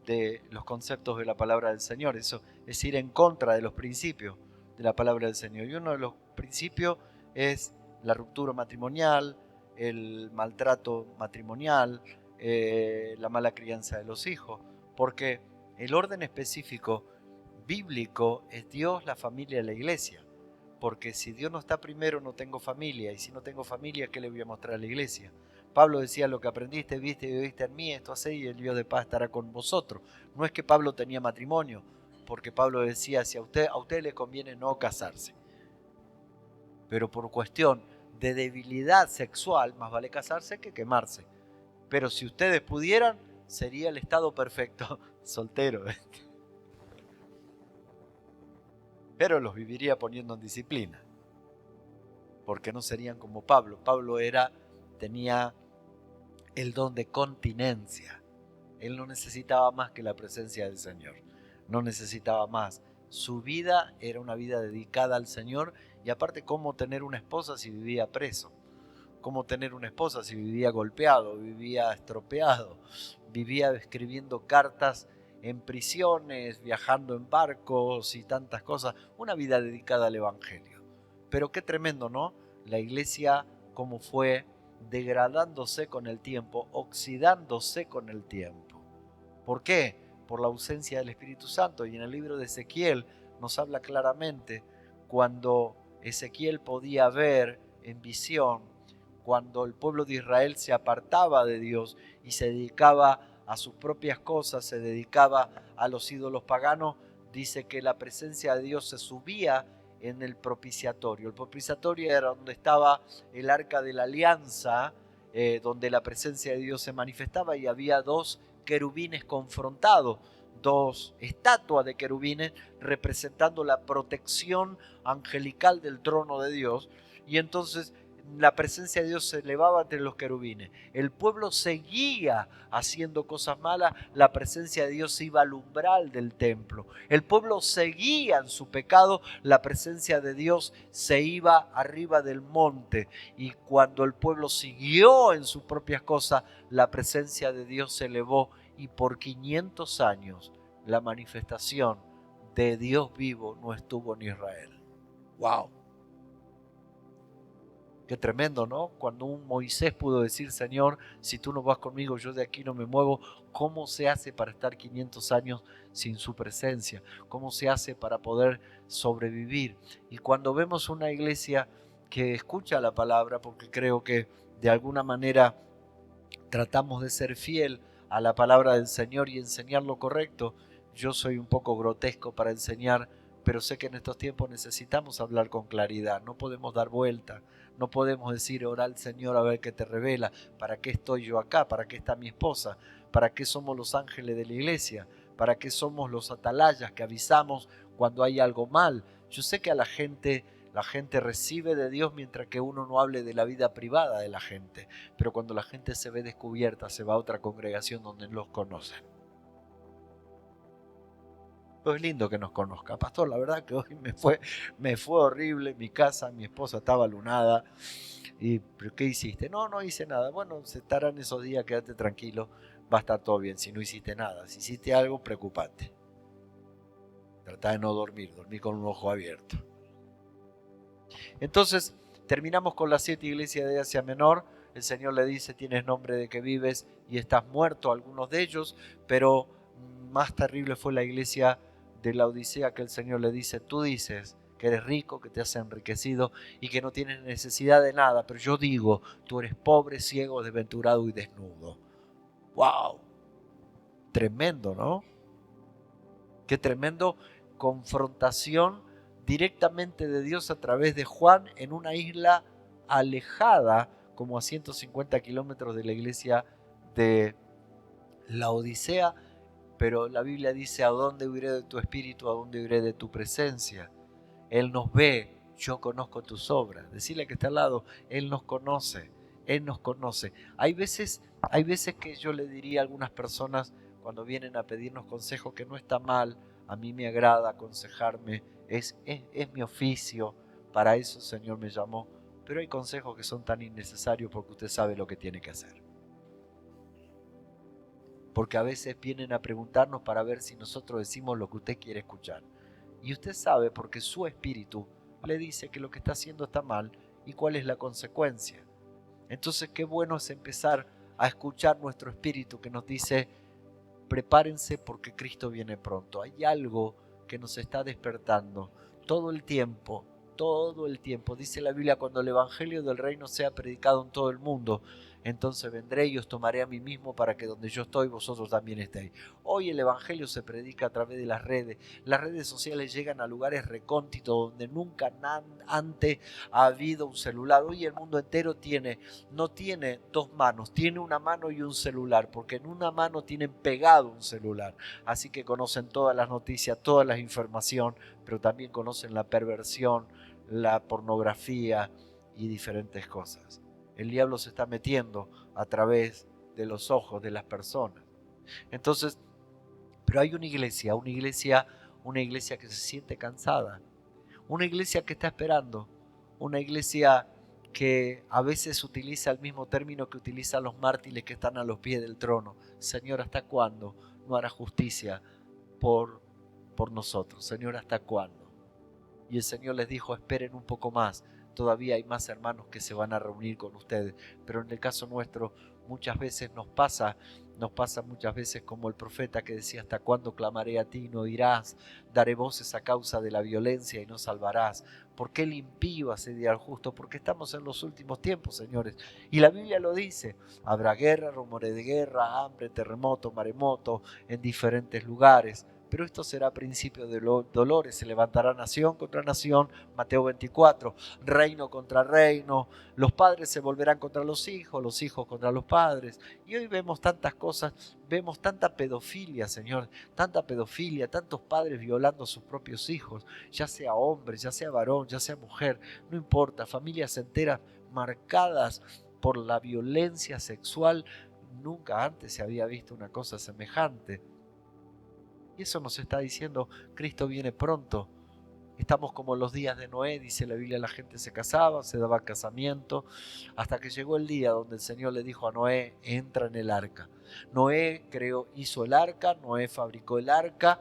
de los conceptos de la palabra del Señor. Eso es ir en contra de los principios de la palabra del Señor. Y uno de los principios es la ruptura matrimonial, el maltrato matrimonial, la mala crianza de los hijos. Porque el orden específico bíblico es Dios, la familia y la iglesia. Porque si Dios no está primero, no tengo familia. Y si no tengo familia, ¿qué le voy a mostrar a la iglesia? Pablo decía, lo que aprendiste, viste y oíste en mí, esto hacéis y el Dios de paz estará con vosotros. No es que Pablo tenía matrimonio, porque Pablo decía, si a usted le conviene no casarse. Pero por cuestión de debilidad sexual, más vale casarse que quemarse. Pero si ustedes pudieran, sería el estado perfecto, soltero. Pero los viviría poniendo en disciplina, porque no serían como Pablo. Pablo tenía el don de continencia. Él no necesitaba más que la presencia del Señor, no necesitaba más. Su vida era una vida dedicada al Señor, y aparte, ¿cómo tener una esposa si vivía preso? ¿Cómo tener una esposa si vivía golpeado, vivía estropeado, vivía escribiendo cartas en prisiones, viajando en barcos y tantas cosas? Una vida dedicada al Evangelio. Pero qué tremendo, ¿no? La iglesia, cómo fue degradándose con el tiempo, oxidándose con el tiempo. ¿Por qué? Por la ausencia del Espíritu Santo. Y en el libro de Ezequiel nos habla claramente cuando Ezequiel podía ver en visión, cuando el pueblo de Israel se apartaba de Dios y se dedicaba a sus propias cosas, se dedicaba a los ídolos paganos, dice que la presencia de Dios se subía en el propiciatorio. El propiciatorio era donde estaba el arca de la alianza, donde la presencia de Dios se manifestaba, y había dos querubines confrontados, dos estatuas de querubines representando la protección angelical del trono de Dios. Y entonces la presencia de Dios se elevaba entre los querubines. El pueblo seguía haciendo cosas malas, la presencia de Dios iba al umbral del templo. El pueblo seguía en su pecado, la presencia de Dios se iba arriba del monte. Y cuando el pueblo siguió en sus propias cosas, la presencia de Dios se elevó, y por 500 años la manifestación de Dios vivo no estuvo en Israel. ¡Wow! Qué tremendo, ¿no? Cuando un Moisés pudo decir, Señor, si tú no vas conmigo, yo de aquí no me muevo. ¿Cómo se hace para estar 500 años sin su presencia? ¿Cómo se hace para poder sobrevivir? Y cuando vemos una iglesia que escucha la palabra, porque creo que de alguna manera tratamos de ser fiel a la palabra del Señor y enseñar lo correcto. Yo soy un poco grotesco para enseñar, pero sé que en estos tiempos necesitamos hablar con claridad. No podemos dar vuelta, no podemos decir, ora al Señor a ver qué te revela. ¿Para qué estoy yo acá? ¿Para qué está mi esposa? ¿Para qué somos los ángeles de la iglesia? ¿Para qué somos los atalayas que avisamos cuando hay algo mal? Yo sé que a la gente recibe de Dios mientras que uno no hable de la vida privada de la gente. Pero cuando la gente se ve descubierta, se va a otra congregación donde los conocen. Pues es lindo que nos conozca. Pastor, la verdad que hoy me fue horrible. Mi casa, mi esposa estaba lunada. ¿Pero qué hiciste? No hice nada. Bueno, se estarán esos días, quédate tranquilo. Va a estar todo bien si no hiciste nada. Si hiciste algo, preocupate. Trata de no dormir con un ojo abierto. Entonces, terminamos con las 7 iglesias de Asia Menor. El Señor le dice, tienes nombre de que vives y estás muerto, algunos de ellos, pero más terrible fue la iglesia de la Odisea, que el Señor le dice, tú dices que eres rico, que te has enriquecido y que no tienes necesidad de nada, pero yo digo, tú eres pobre, ciego, desventurado y desnudo. ¡Wow! Tremendo, ¿no? Qué tremendo confrontación directamente de Dios a través de Juan en una isla alejada, como a 150 kilómetros de la iglesia de la Odisea, pero la Biblia dice, ¿a dónde huiré de tu espíritu? ¿A dónde huiré de tu presencia? Él nos ve, yo conozco tus obras. Decirle que está al lado, Él nos conoce, Él nos conoce. Hay veces que yo le diría a algunas personas cuando vienen a pedirnos consejo que no está mal, a mí me agrada aconsejarme, es mi oficio, para eso el Señor me llamó, pero hay consejos que son tan innecesarios porque usted sabe lo que tiene que hacer. Porque a veces vienen a preguntarnos para ver si nosotros decimos lo que usted quiere escuchar. Y usted sabe porque su espíritu le dice que lo que está haciendo está mal y cuál es la consecuencia. Entonces qué bueno es empezar a escuchar nuestro espíritu que nos dice, prepárense porque Cristo viene pronto. Hay algo que nos está despertando todo el tiempo. Todo el tiempo. Dice la Biblia, cuando el evangelio del reino sea predicado en todo el mundo, entonces vendré y os tomaré a mí mismo para que donde yo estoy vosotros también estéis. Hoy el evangelio se predica a través de las redes. Las redes sociales llegan a lugares recónditos donde nunca antes ha habido un celular. Hoy el mundo entero no tiene dos manos, tiene una mano y un celular, porque en una mano tienen pegado un celular. Así que conocen todas las noticias, toda la información, pero también conocen la perversión, la pornografía y diferentes cosas. El diablo se está metiendo a través de los ojos de las personas. Entonces, pero hay una iglesia que se siente cansada, una iglesia que está esperando, una iglesia que a veces utiliza el mismo término que utilizan los mártires que están a los pies del trono. Señor, ¿hasta cuándo no hará justicia por nosotros? Señor, ¿hasta cuándo? Y el Señor les dijo, esperen un poco más, todavía hay más hermanos que se van a reunir con ustedes. Pero en el caso nuestro, muchas veces nos pasa muchas veces como el profeta que decía, ¿hasta cuándo clamaré a ti y no oirás? Daré voces a causa de la violencia y no salvarás. ¿Por qué el impío asedia al justo? Porque estamos en los últimos tiempos, señores. Y la Biblia lo dice, habrá guerra, rumores de guerra, hambre, terremoto, maremoto en diferentes lugares. Pero esto será principio de dolores, se levantará nación contra nación, Mateo 24, reino contra reino, los padres se volverán contra los hijos contra los padres. Y hoy vemos tantas cosas, vemos tanta pedofilia, Señor, tanta pedofilia, tantos padres violando a sus propios hijos, ya sea hombre, ya sea varón, ya sea mujer, no importa, familias enteras marcadas por la violencia sexual. Nunca antes se había visto una cosa semejante. Y eso nos está diciendo, Cristo viene pronto. Estamos como los días de Noé, dice la Biblia, la gente se casaba, se daba casamiento, hasta que llegó el día donde el Señor le dijo a Noé, entra en el arca. Noé hizo el arca, Noé fabricó el arca,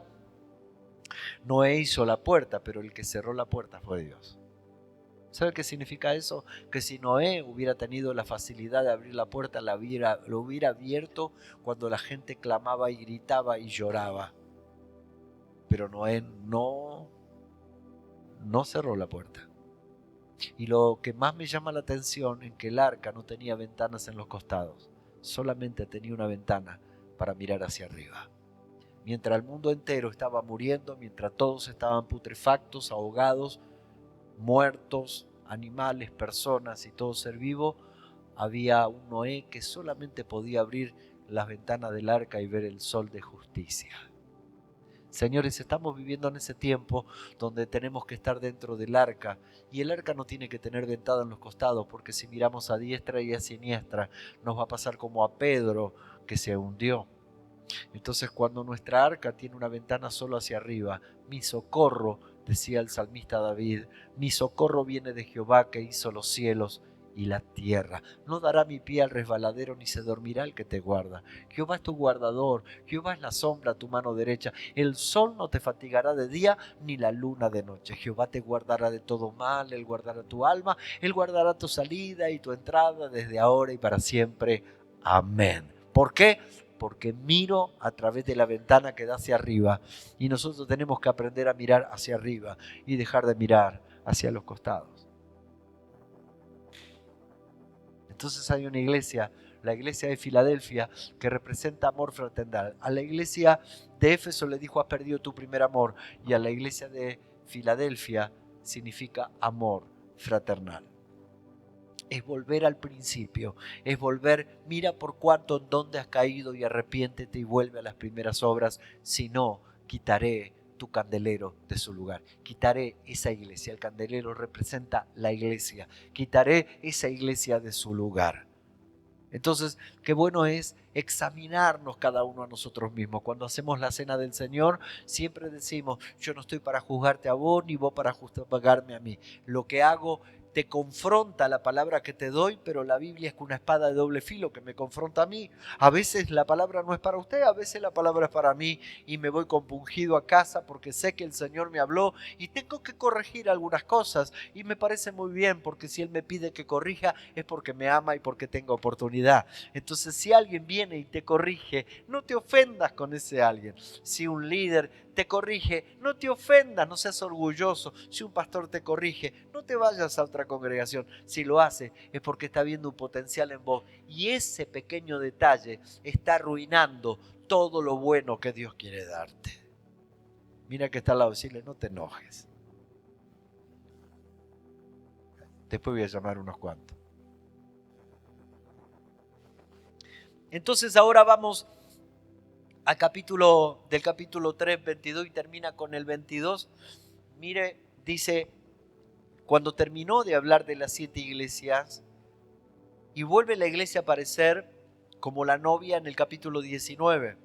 Noé hizo la puerta, pero el que cerró la puerta fue Dios. ¿Sabe qué significa eso? Que si Noé hubiera tenido la facilidad de abrir la puerta, lo hubiera abierto cuando la gente clamaba y gritaba y lloraba. Pero Noé no cerró la puerta. Y lo que más me llama la atención es que el arca no tenía ventanas en los costados, solamente tenía una ventana para mirar hacia arriba. Mientras el mundo entero estaba muriendo, mientras todos estaban putrefactos, ahogados, muertos, animales, personas y todo ser vivo, había un Noé que solamente podía abrir las ventanas del arca y ver el sol de justicia. Señores, estamos viviendo en ese tiempo donde tenemos que estar dentro del arca, y el arca no tiene que tener ventana en los costados, porque si miramos a diestra y a siniestra nos va a pasar como a Pedro, que se hundió. Entonces, cuando nuestra arca tiene una ventana solo hacia arriba, mi socorro, decía el salmista David, mi socorro viene de Jehová, que hizo los cielos y la tierra. No dará mi pie al resbaladero, ni se dormirá el que te guarda. Jehová es tu guardador, Jehová es la sombra a tu mano derecha. El sol no te fatigará de día, ni la luna de noche. Jehová te guardará de todo mal, Él guardará tu alma, Él guardará tu salida y tu entrada desde ahora y para siempre. Amén. ¿Por qué? Porque miro a través de la ventana que da hacia arriba, y nosotros tenemos que aprender a mirar hacia arriba y dejar de mirar hacia los costados. Entonces hay una iglesia, la iglesia de Filadelfia, que representa amor fraternal. A la iglesia de Éfeso le dijo: has perdido tu primer amor, y a la iglesia de Filadelfia significa amor fraternal. Es volver al principio, es volver, mira por cuánto en dónde has caído y arrepiéntete y vuelve a las primeras obras, si no, quitaré tu candelero de su lugar, quitaré esa iglesia, el candelero representa la iglesia, quitaré esa iglesia de su lugar. Entonces, qué bueno es examinarnos cada uno a nosotros mismos. Cuando hacemos la cena del Señor, siempre decimos: yo no estoy para juzgarte a vos, ni vos para juzgarme a mí. Lo que hago te confronta la palabra que te doy, pero la Biblia es una espada de doble filo que me confronta a mí. A veces la palabra no es para usted, a veces la palabra es para mí, y me voy compungido a casa porque sé que el Señor me habló y tengo que corregir algunas cosas, y me parece muy bien, porque si Él me pide que corrija es porque me ama y porque tengo oportunidad. Entonces, si alguien viene y te corrige, no te ofendas con ese alguien. Si un líder te corrige, no te ofendas, no seas orgulloso. Si un pastor te corrige, no te vayas a otra congregación. Si lo hace, es porque está viendo un potencial en vos, y ese pequeño detalle está arruinando todo lo bueno que Dios quiere darte. Mira que está al lado, decirle: no te enojes. Después voy a llamar unos cuantos. Entonces ahora vamos al capítulo 3, 22, y termina con el 22. Mire, dice: cuando terminó de hablar de las 7 iglesias, y vuelve la iglesia a aparecer como la novia en el capítulo 19,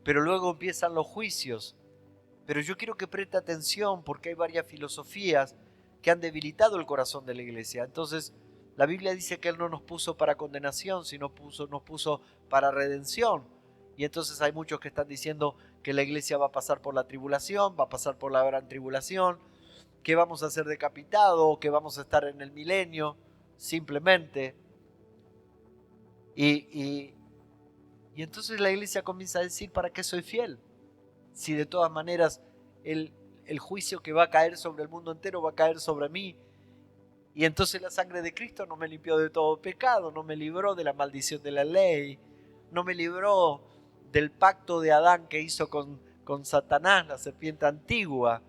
pero luego empiezan los juicios. Pero yo quiero que preste atención, porque hay varias filosofías que han debilitado el corazón de la iglesia. Entonces, la Biblia dice que Él no nos puso para condenación, sino nos puso para redención. Y entonces hay muchos que están diciendo que la iglesia va a pasar por la tribulación, va a pasar por la gran tribulación, que vamos a ser decapitados, que vamos a estar en el milenio, simplemente. Y entonces la iglesia comienza a decir: ¿para qué soy fiel? Si de todas maneras el juicio que va a caer sobre el mundo entero va a caer sobre mí. Y entonces la sangre de Cristo no me limpió de todo pecado, no me libró de la maldición de la ley, no me libró del pacto de Adán que hizo con Satanás, la serpiente antigua.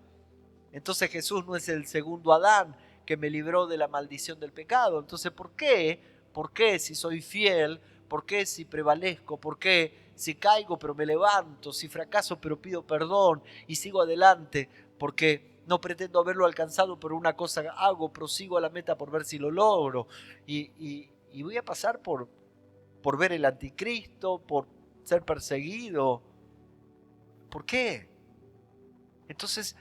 Entonces Jesús no es el segundo Adán que me libró de la maldición del pecado. Entonces, ¿por qué? ¿Por qué si soy fiel? ¿Por qué si prevalezco? ¿Por qué si caigo pero me levanto? Si fracaso pero pido perdón y sigo adelante, porque no pretendo haberlo alcanzado, pero una cosa hago, prosigo a la meta por ver si lo logro. Y voy a pasar por ver el anticristo, por ser perseguido. ¿Por qué? Entonces,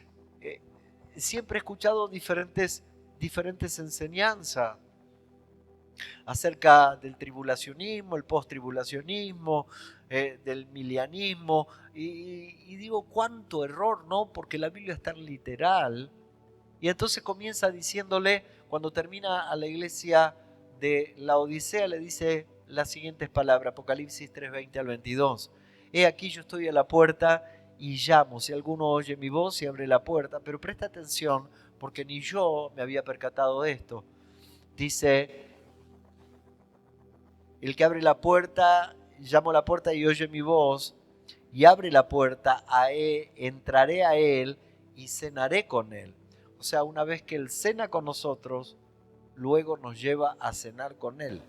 siempre he escuchado diferentes enseñanzas acerca del tribulacionismo, el post-tribulacionismo, del milianismo, y digo, cuánto error, ¿no? Porque la Biblia es tan literal Y entonces comienza diciéndole, cuando termina a la iglesia de la Odisea, le dice las siguientes palabras, Apocalipsis 3:20 al 22. He aquí yo estoy a la puerta y llamo, si alguno oye mi voz y abre la puerta, pero presta atención porque ni yo me había percatado de esto. Dice, el que abre la puerta, llamo a la puerta y oye mi voz y abre la puerta, entraré a él y cenaré con él. O sea, una vez que él cena con nosotros, luego nos lleva a cenar con él.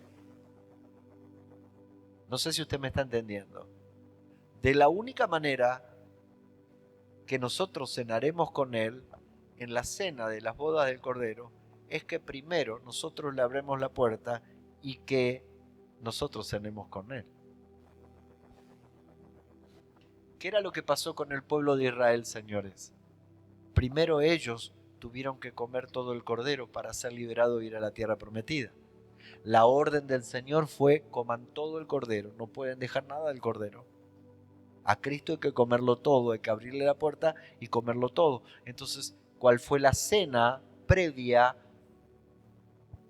No sé si usted me está entendiendo. De la única manera que nosotros cenaremos con él en la cena de las bodas del Cordero es que primero nosotros le abremos la puerta y que nosotros cenemos con él. ¿Qué era lo que pasó con el pueblo de Israel, señores? Primero ellos tuvieron que comer todo el cordero para ser liberados e ir a la tierra prometida. La orden del Señor fue: coman todo el cordero, no pueden dejar nada del cordero. A Cristo hay que comerlo todo, hay que abrirle la puerta y comerlo todo. Entonces, ¿cuál fue la cena previa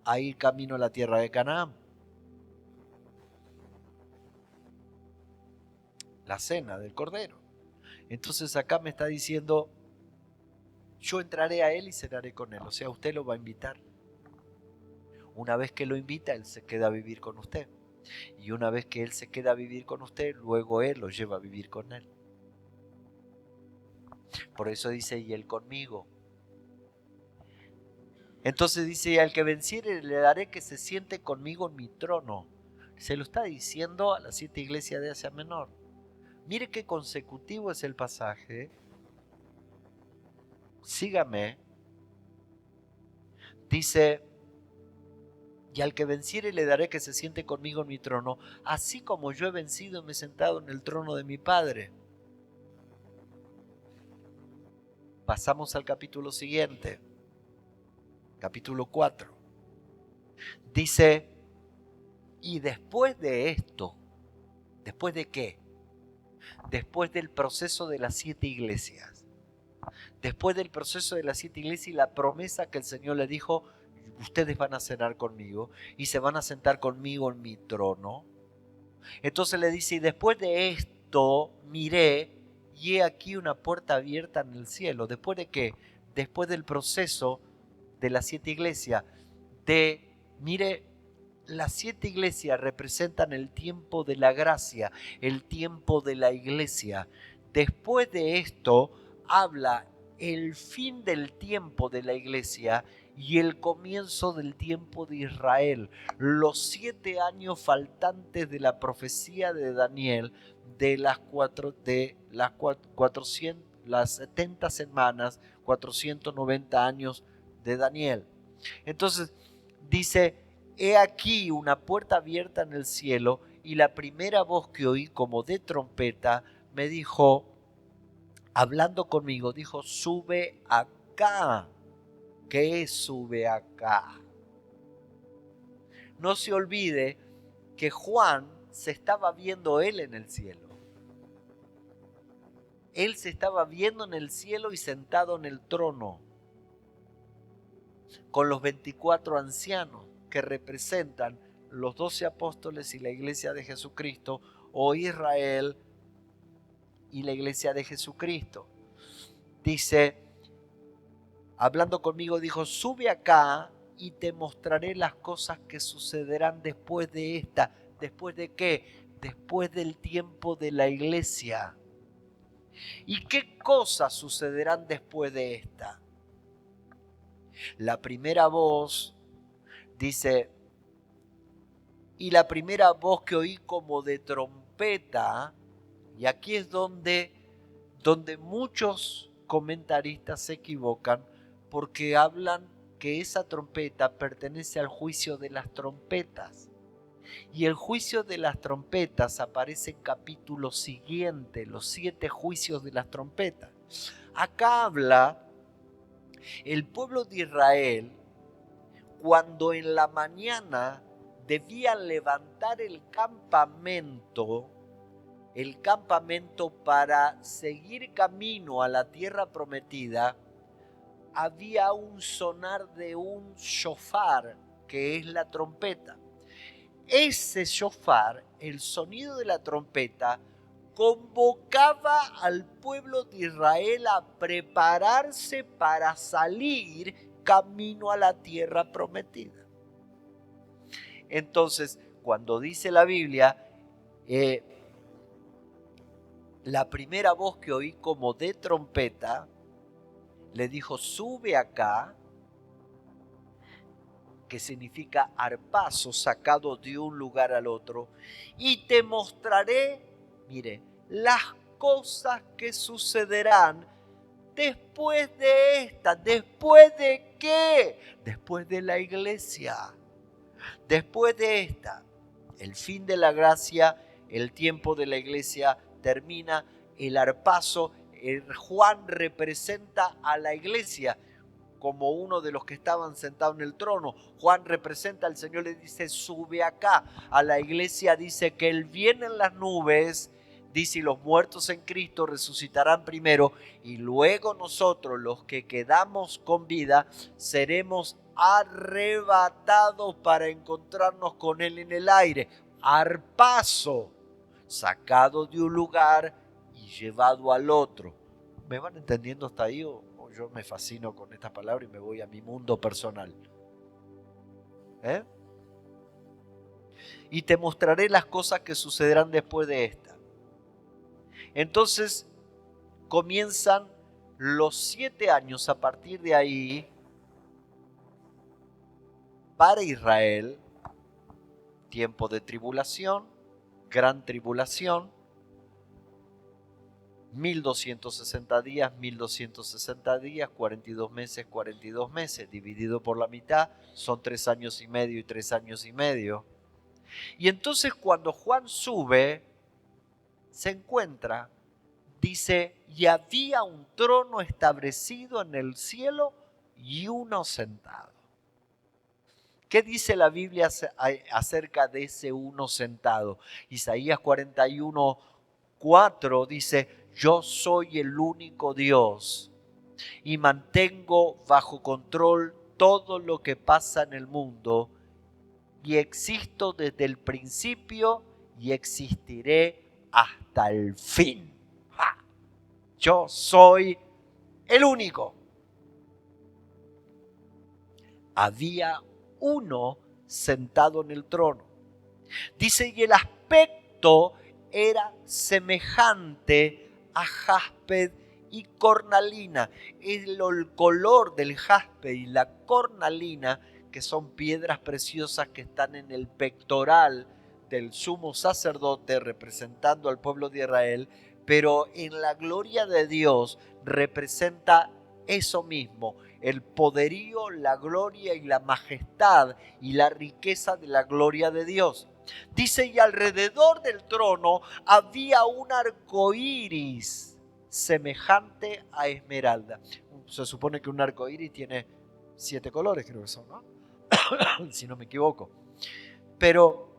a ir camino a la tierra de Canaán? La cena del cordero. Entonces acá me está diciendo, yo entraré a él y cenaré con él. O sea, usted lo va a invitar. Una vez que lo invita, él se queda a vivir con usted. Y una vez que él se queda a vivir con usted, luego él lo lleva a vivir con él. Por eso dice, y él conmigo. Entonces dice, y al que venciere le daré que se siente conmigo en mi trono. Se lo está diciendo a las 7 iglesias de Asia Menor. Mire qué consecutivo es el pasaje. Sígame. Dice, y al que venciere le daré que se siente conmigo en mi trono, así como yo he vencido y me he sentado en el trono de mi Padre. Pasamos al capítulo siguiente, capítulo 4. Dice, y después de esto, ¿después de qué? Después del proceso de las 7 iglesias. Después del proceso de las 7 iglesias y la promesa que el Señor le dijo, ustedes van a cenar conmigo y se van a sentar conmigo en mi trono. Entonces le dice, y después de esto miré y he aquí una puerta abierta en el cielo. ¿Después de qué? Después del proceso de las 7 iglesias. Mire, las 7 iglesias representan el tiempo de la gracia, el tiempo de la iglesia. Después de esto habla el fin del tiempo de la iglesia y el comienzo del tiempo de Israel, los 7 años faltantes de la profecía de Daniel, de las 70 semanas, 490 años de Daniel. Entonces dice, he aquí una puerta abierta en el cielo, y la primera voz que oí como de trompeta me dijo, hablando conmigo, dijo, sube acá. ¿Qué es sube acá? No se olvide que Juan se estaba viendo él en el cielo. Él se estaba viendo en el cielo y sentado en el trono con los 24 ancianos que representan los 12 apóstoles y la iglesia de Jesucristo, o Israel y la iglesia de Jesucristo. Dice, hablando conmigo, dijo, sube acá y te mostraré las cosas que sucederán después de esta. ¿Después de qué? Después del tiempo de la iglesia. ¿Y qué cosas sucederán después de esta? La primera voz dice, y la primera voz que oí como de trompeta, y aquí es donde muchos comentaristas se equivocan, porque hablan que esa trompeta pertenece al juicio de las trompetas. Y el juicio de las trompetas aparece en capítulo siguiente, los 7 juicios de las trompetas. Acá habla el pueblo de Israel cuando en la mañana debían levantar el campamento para seguir camino a la tierra prometida. había un sonar de un shofar, que es la trompeta. Ese shofar, el sonido de la trompeta, convocaba al pueblo de Israel a prepararse para salir camino a la tierra prometida. Entonces, cuando dice la Biblia, la primera voz que oí como de trompeta, le dijo, sube acá, que significa arpazo, sacado de un lugar al otro, y te mostraré, mire, las cosas que sucederán después de esta. ¿Después de qué? Después de la iglesia. Después de esta, el fin de la gracia, el tiempo de la iglesia termina, el arpazo, Juan representa a la iglesia como uno de los que estaban sentados en el trono. Juan representa al Señor, le dice, sube acá. A la iglesia dice que Él viene en las nubes, dice, y los muertos en Cristo resucitarán primero, y luego nosotros, los que quedamos con vida, seremos arrebatados para encontrarnos con Él en el aire. Arpazo, sacado de un lugar y llevado al otro. ¿Me van entendiendo hasta ahí o yo me fascino con esta palabra y me voy a mi mundo personal? Y te mostraré las cosas que sucederán después de esta. Entonces comienzan los 7 años a partir de ahí para Israel, tiempo de tribulación, gran tribulación, 1260 días, 1260 días, 42 meses, dividido por la mitad, son 3 años y medio y 3 años y medio. Y entonces cuando Juan sube, se encuentra, dice, y había un trono establecido en el cielo y uno sentado. ¿Qué dice la Biblia acerca de ese uno sentado? Isaías 41:4 dice, yo soy el único Dios y mantengo bajo control todo lo que pasa en el mundo y existo desde el principio y existiré hasta el fin. ¡Ja! Yo soy el único. Había uno sentado en el trono. Dice, y el aspecto era semejante a jaspe y cornalina. El color del jaspe y la cornalina, que son piedras preciosas que están en el pectoral del sumo sacerdote representando al pueblo de Israel, pero en la gloria de Dios representa eso mismo, el poderío, la gloria y la majestad y la riqueza de la gloria de Dios. Dice, y alrededor del trono había un arco iris semejante a esmeralda. Se supone que un arco iris tiene 7 colores, creo que son, ¿no? Si no me equivoco. Pero,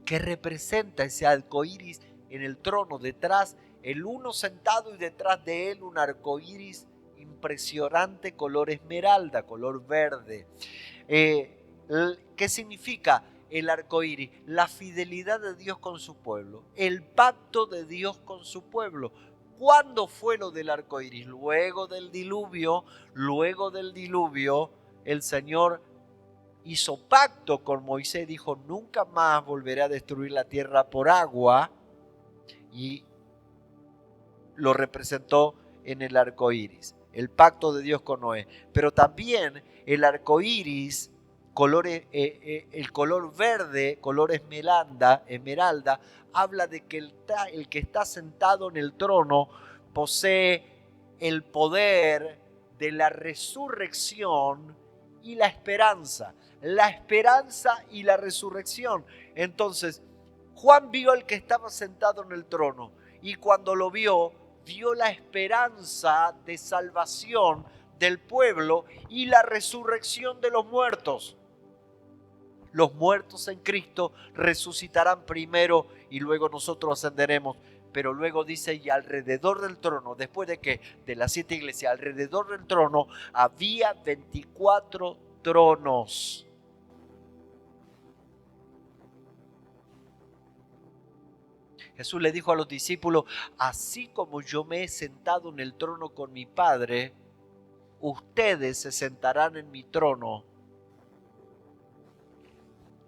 ¿qué representa ese arco iris en el trono? Detrás, el uno sentado y detrás de él un arco iris impresionante, color esmeralda, color verde. ¿Qué significa el arco iris? La fidelidad de Dios con su pueblo, el pacto de Dios con su pueblo. ¿Cuándo fue lo del arco iris? Luego del diluvio, el Señor hizo pacto con Moisés, dijo, nunca más volveré a destruir la tierra por agua, y lo representó en el arco iris, el pacto de Dios con Noé. Pero también el arco iris, el color verde, color esmeralda, habla de que el que está sentado en el trono posee el poder de la resurrección y la esperanza y la resurrección. Entonces, Juan vio al que estaba sentado en el trono, y cuando lo vio la esperanza de salvación del pueblo y la resurrección de los muertos. Los muertos en Cristo resucitarán primero y luego nosotros ascenderemos. pero luego dice, y alrededor del trono, después de que de las 7 iglesias, alrededor del trono había 24 tronos. Jesús le dijo a los discípulos, así como yo me he sentado en el trono con mi Padre, ustedes se sentarán en mi trono.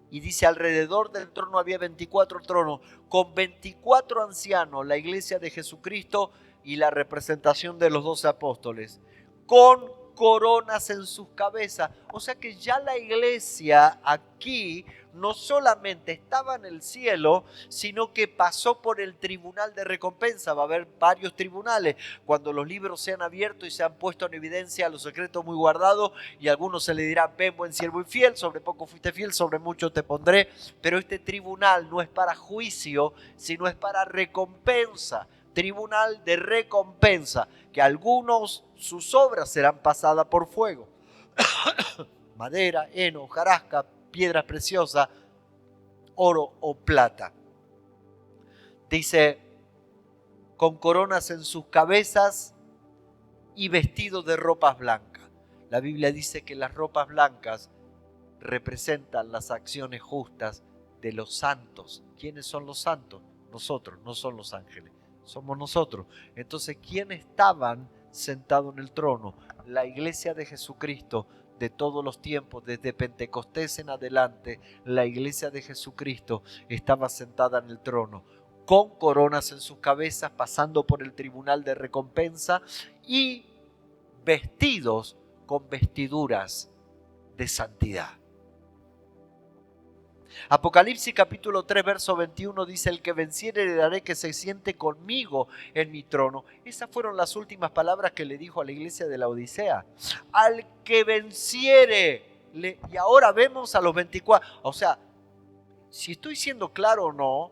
Y dice, alrededor del trono había 24 tronos, con 24 ancianos, la iglesia de Jesucristo y la representación de los 12 apóstoles, con coronas en sus cabezas. O sea que ya la iglesia aquí no solamente estaba en el cielo, sino que pasó por el tribunal de recompensa. Va a haber varios tribunales. Cuando los libros sean abiertos y se han puesto en evidencia los secretos muy guardados, y a algunos se le dirá, ven buen siervo y fiel, sobre poco fuiste fiel, sobre mucho te pondré. Pero este tribunal no es para juicio, sino es para recompensa. Tribunal de recompensa, que algunos sus obras serán pasadas por fuego. Madera, heno, hojarasca, piedras preciosas, oro o plata. Dice, con coronas en sus cabezas y vestidos de ropas blancas. La Biblia dice que las ropas blancas representan las acciones justas de los santos. ¿Quiénes son los santos? Nosotros, no son los ángeles, somos nosotros. Entonces, ¿quiénes estaban sentados en el trono? La iglesia de Jesucristo de todos los tiempos, desde Pentecostés en adelante, la iglesia de Jesucristo estaba sentada en el trono, con coronas en sus cabezas, pasando por el tribunal de recompensa y vestidos con vestiduras de santidad. Apocalipsis capítulo 3 verso 21 dice, el que venciere le daré que se siente conmigo en mi trono. Esas fueron las últimas palabras que le dijo a la iglesia de la Odisea. Al que venciere. Y ahora vemos a los 24. O sea, si estoy siendo claro o no,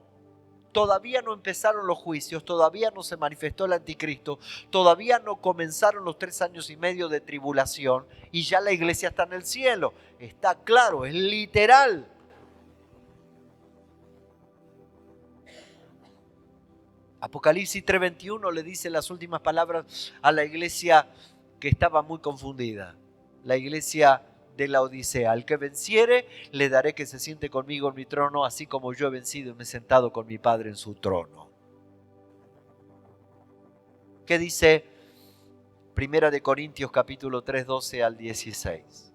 todavía no empezaron los juicios, todavía no se manifestó el anticristo, todavía no comenzaron los 3 años y medio de tribulación y ya la iglesia está en el cielo. Está claro, es literal. Apocalipsis 3:21 le dice las últimas palabras a la iglesia que estaba muy confundida. La iglesia de la Odisea. Al que venciere, le daré que se siente conmigo en mi trono, así como yo he vencido y me he sentado con mi Padre en su trono. ¿Qué dice 1 de Corintios capítulo 3, 12 al 16?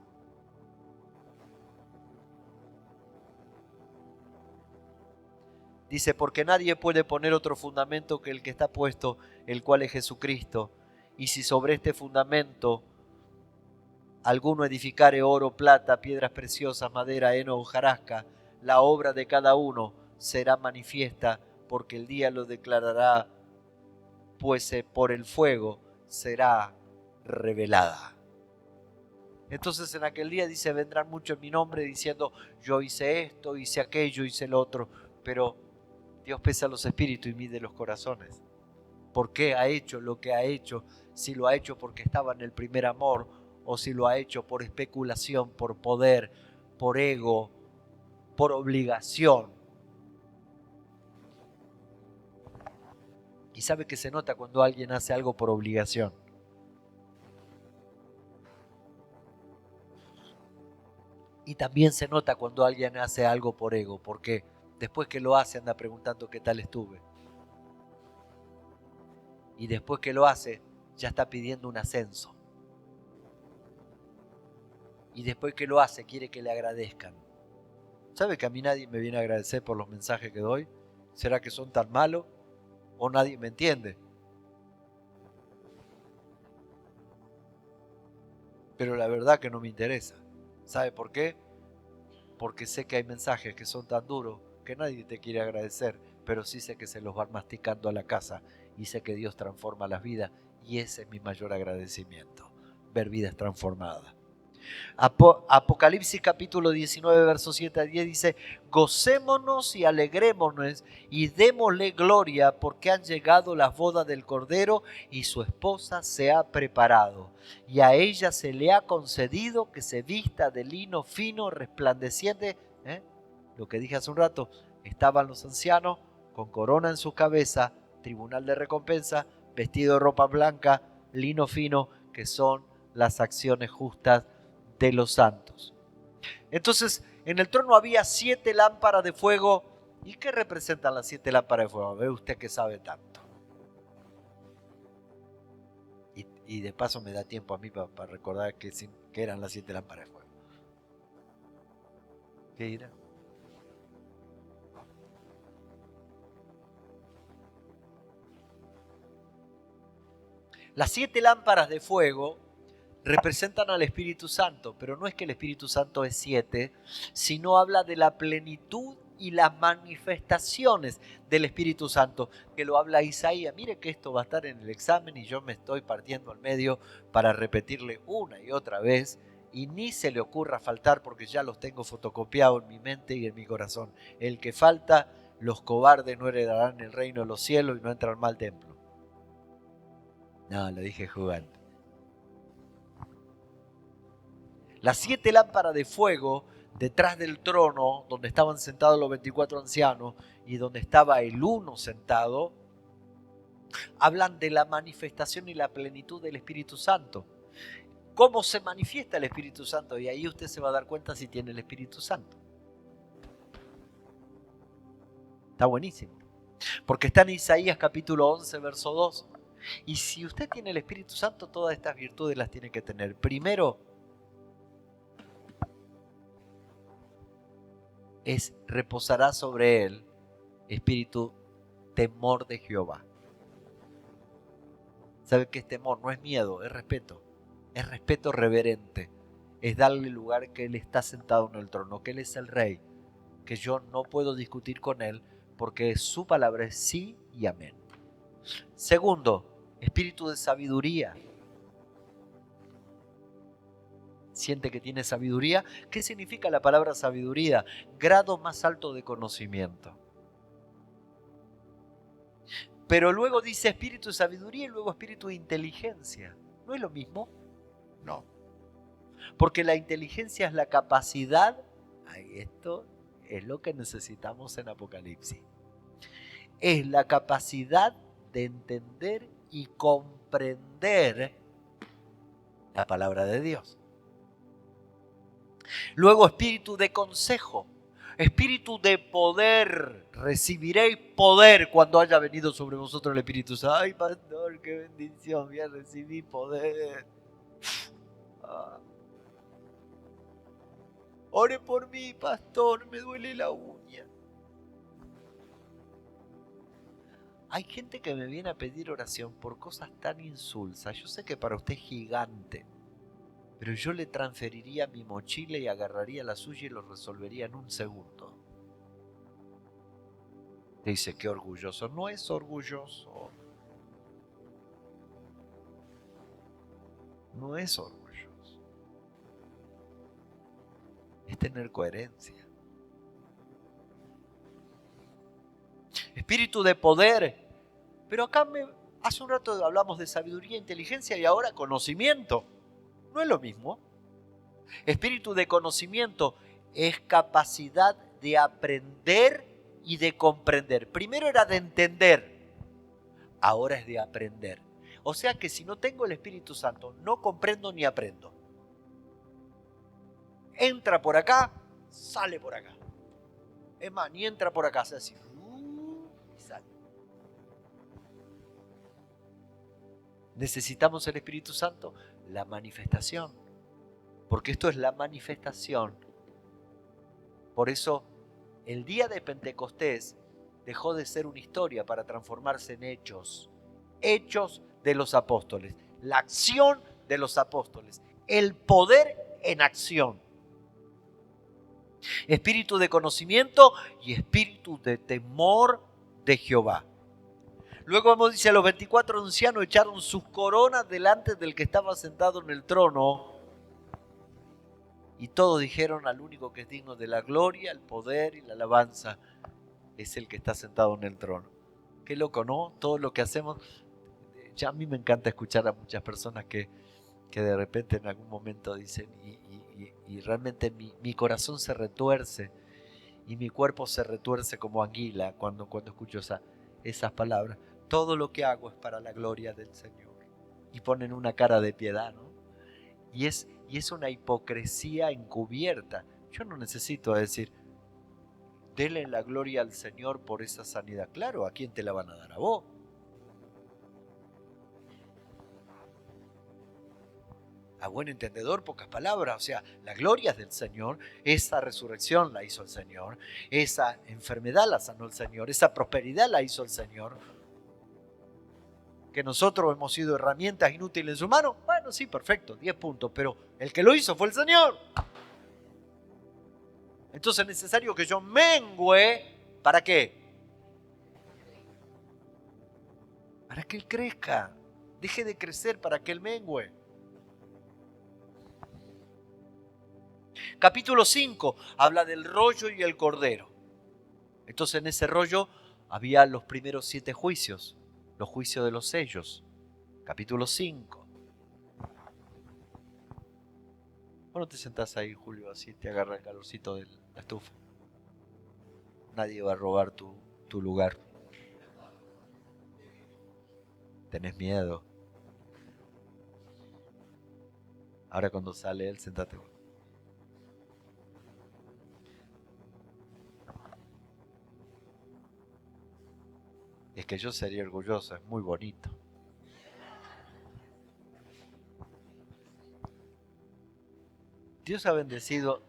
Dice, porque nadie puede poner otro fundamento que el que está puesto, el cual es Jesucristo. Y si sobre este fundamento alguno edificare oro, plata, piedras preciosas, madera, heno, hojarasca, la obra de cada uno será manifiesta, porque el día lo declarará, pues por el fuego será revelada. Entonces en aquel día dice, vendrán muchos en mi nombre diciendo, yo hice esto, hice aquello, hice lo otro, pero Dios pesa los espíritus y mide los corazones. ¿Por qué ha hecho lo que ha hecho? Si lo ha hecho porque estaba en el primer amor, o si lo ha hecho por especulación, por poder, por ego, por obligación. Y sabe que se nota cuando alguien hace algo por obligación. Y también se nota cuando alguien hace algo por ego, porque después que lo hace anda preguntando qué tal estuve. Y después que lo hace ya está pidiendo un ascenso. Y después que lo hace quiere que le agradezcan. ¿Sabe que a mí nadie me viene a agradecer por los mensajes que doy? ¿Será que son tan malos? ¿O nadie me entiende? Pero la verdad que no me interesa. ¿Sabe por qué? Porque sé que hay mensajes que son tan duros que nadie te quiere agradecer, pero sí sé que se los van masticando a la casa y sé que Dios transforma las vidas y ese es mi mayor agradecimiento, ver vidas transformadas. Apocalipsis capítulo 19 versos 7 a 10 dice, gocémonos y alegrémonos y démosle gloria porque han llegado las bodas del Cordero y su esposa se ha preparado y a ella se le ha concedido que se vista de lino fino resplandeciente. Lo que dije hace un rato, estaban los ancianos con corona en su cabeza, tribunal de recompensa, vestido de ropa blanca, lino fino, que son las acciones justas de los santos. Entonces, en el trono había 7 lámparas de fuego. ¿Y qué representan las 7 lámparas de fuego? Ve usted que sabe tanto. Y de paso me da tiempo a mí para recordar que eran las 7 lámparas de fuego. ¿Qué era? Las 7 lámparas de fuego representan al Espíritu Santo, pero no es que el Espíritu Santo es 7, sino habla de la plenitud y las manifestaciones del Espíritu Santo, que lo habla Isaías. Mire que esto va a estar en el examen y yo me estoy partiendo al medio para repetirle una y otra vez, y ni se le ocurra faltar porque ya los tengo fotocopiados en mi mente y en mi corazón. El que falta, los cobardes no heredarán el reino de los cielos y no entrarán al templo. No, lo dije jugando. Las 7 lámparas de fuego detrás del trono, donde estaban sentados los 24 ancianos y donde estaba el uno sentado, hablan de la manifestación y la plenitud del Espíritu Santo. ¿Cómo se manifiesta el Espíritu Santo? Y ahí usted se va a dar cuenta si tiene el Espíritu Santo. Está buenísimo. Porque está en Isaías capítulo 11, verso 2. Y si usted tiene el Espíritu Santo, todas estas virtudes las tiene que tener. Primero, reposará sobre él espíritu temor de Jehová. ¿Sabe qué es temor? No es miedo, es respeto. Es respeto reverente. Es darle lugar que él está sentado en el trono, que él es el rey, que yo no puedo discutir con él porque su palabra es sí y amén. Segundo, espíritu de sabiduría. ¿Siente que tiene sabiduría? ¿Qué significa la palabra sabiduría? Grado más alto de conocimiento. Pero luego dice espíritu de sabiduría y luego espíritu de inteligencia. ¿No es lo mismo? No. Porque la inteligencia es la capacidad, esto es lo que necesitamos en Apocalipsis, es la capacidad de entender y comprender la palabra de Dios. Luego espíritu de consejo, espíritu de poder. Recibiréis poder cuando haya venido sobre vosotros el Espíritu Santo. Ay, pastor, qué bendición, voy a recibir poder. Ore por mí, pastor, me duele la uña. Hay gente que me viene a pedir oración por cosas tan insulsas. Yo sé que para usted es gigante, pero yo le transferiría mi mochila y agarraría la suya y lo resolvería en un segundo. Dice, qué orgulloso. No es orgulloso. No es orgulloso. Es tener coherencia. Espíritu de poder. Pero acá hace un rato hablamos de sabiduría, inteligencia y ahora conocimiento. ¿No es lo mismo? Espíritu de conocimiento es capacidad de aprender y de comprender. Primero era de entender, ahora es de aprender. O sea que si no tengo el Espíritu Santo, no comprendo ni aprendo. Entra por acá, sale por acá. Es más, ni entra por acá, se hace así. Y sale. Necesitamos el Espíritu Santo, la manifestación. Porque esto es la manifestación. Por eso, el día de Pentecostés dejó de ser una historia para transformarse en hechos. Hechos de los apóstoles. La acción de los apóstoles. El poder en acción. Espíritu de conocimiento y espíritu de temor de Jehová. Luego vemos, dice, los 24 ancianos echaron sus coronas delante del que estaba sentado en el trono. Y todos dijeron al único que es digno de la gloria, el poder y la alabanza es el que está sentado en el trono. Qué loco, ¿no? Todo lo que hacemos. Ya a mí me encanta escuchar a muchas personas que de repente en algún momento dicen y realmente mi corazón se retuerce y mi cuerpo se retuerce como anguila cuando escucho esas palabras. todo lo que hago es para la gloria del Señor. Y ponen una cara de piedad, ¿no? Y es una hipocresía encubierta. Yo no necesito decir, dele la gloria al Señor por esa sanidad. Claro, ¿a quién te la van a dar? A vos. A buen entendedor, pocas palabras. O sea, la gloria es del Señor. Esa resurrección la hizo el Señor. Esa enfermedad la sanó el Señor. Esa prosperidad la hizo el Señor. Que nosotros hemos sido herramientas inútiles en su mano. Bueno, sí, perfecto, 10 puntos. Pero el que lo hizo fue el Señor. Entonces es necesario que yo mengüe. ¿Para qué? Para que Él crezca. Deje de crecer para que Él mengüe. Capítulo 5 habla del rollo y el cordero. Entonces en ese rollo había los primeros 7 juicios, los juicios de los sellos. Capítulo 5. Bueno, te sentás ahí, Julio, así te agarra el calorcito de la estufa. Nadie va a robar tu lugar. ¿Tenés miedo? Ahora cuando sale él, sentate. Es que yo sería orgulloso, es muy bonito. Dios ha bendecido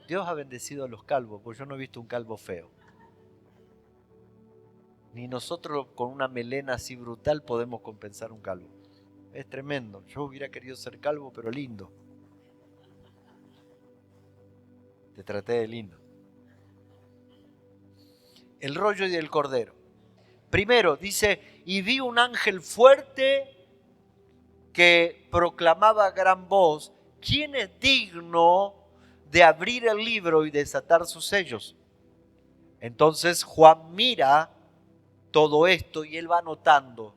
a los calvos, porque yo no he visto un calvo feo. Ni nosotros con una melena así brutal podemos compensar un calvo. Es tremendo. Yo hubiera querido ser calvo, pero lindo. Te traté de lindo. El rollo y el cordero. Primero dice, y vi un ángel fuerte que proclamaba a gran voz, ¿quién es digno de abrir el libro y desatar sus sellos? Entonces Juan mira todo esto y él va anotando.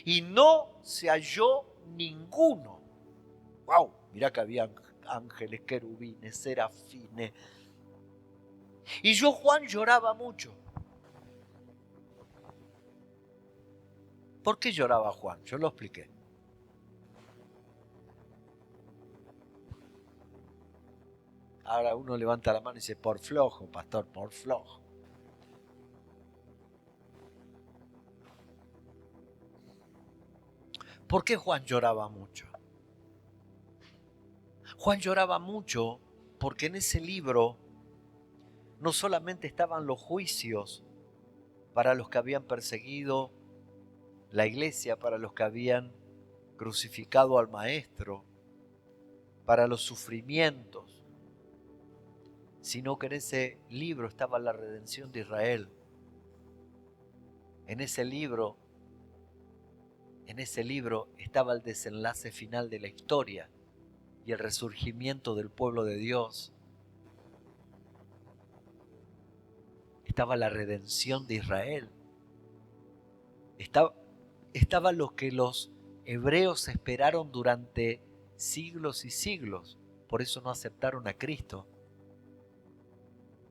Y no se halló ninguno. ¡Wow! Mirá que había ángeles, querubines, serafines. Y yo, Juan, lloraba mucho. ¿Por qué lloraba Juan? Yo lo expliqué. Ahora uno levanta la mano y dice, por flojo, pastor, por flojo. ¿Por qué Juan lloraba mucho? Juan lloraba mucho porque en ese libro no solamente estaban los juicios para los que habían perseguido la iglesia, para los que habían crucificado al maestro, para los sufrimientos, sino que en ese libro estaba la redención de Israel. En ese libro estaba el desenlace final de la historia y el resurgimiento del pueblo de Dios. Estaba la redención de Israel. Estaba lo que los hebreos esperaron durante siglos y siglos. Por eso no aceptaron a Cristo.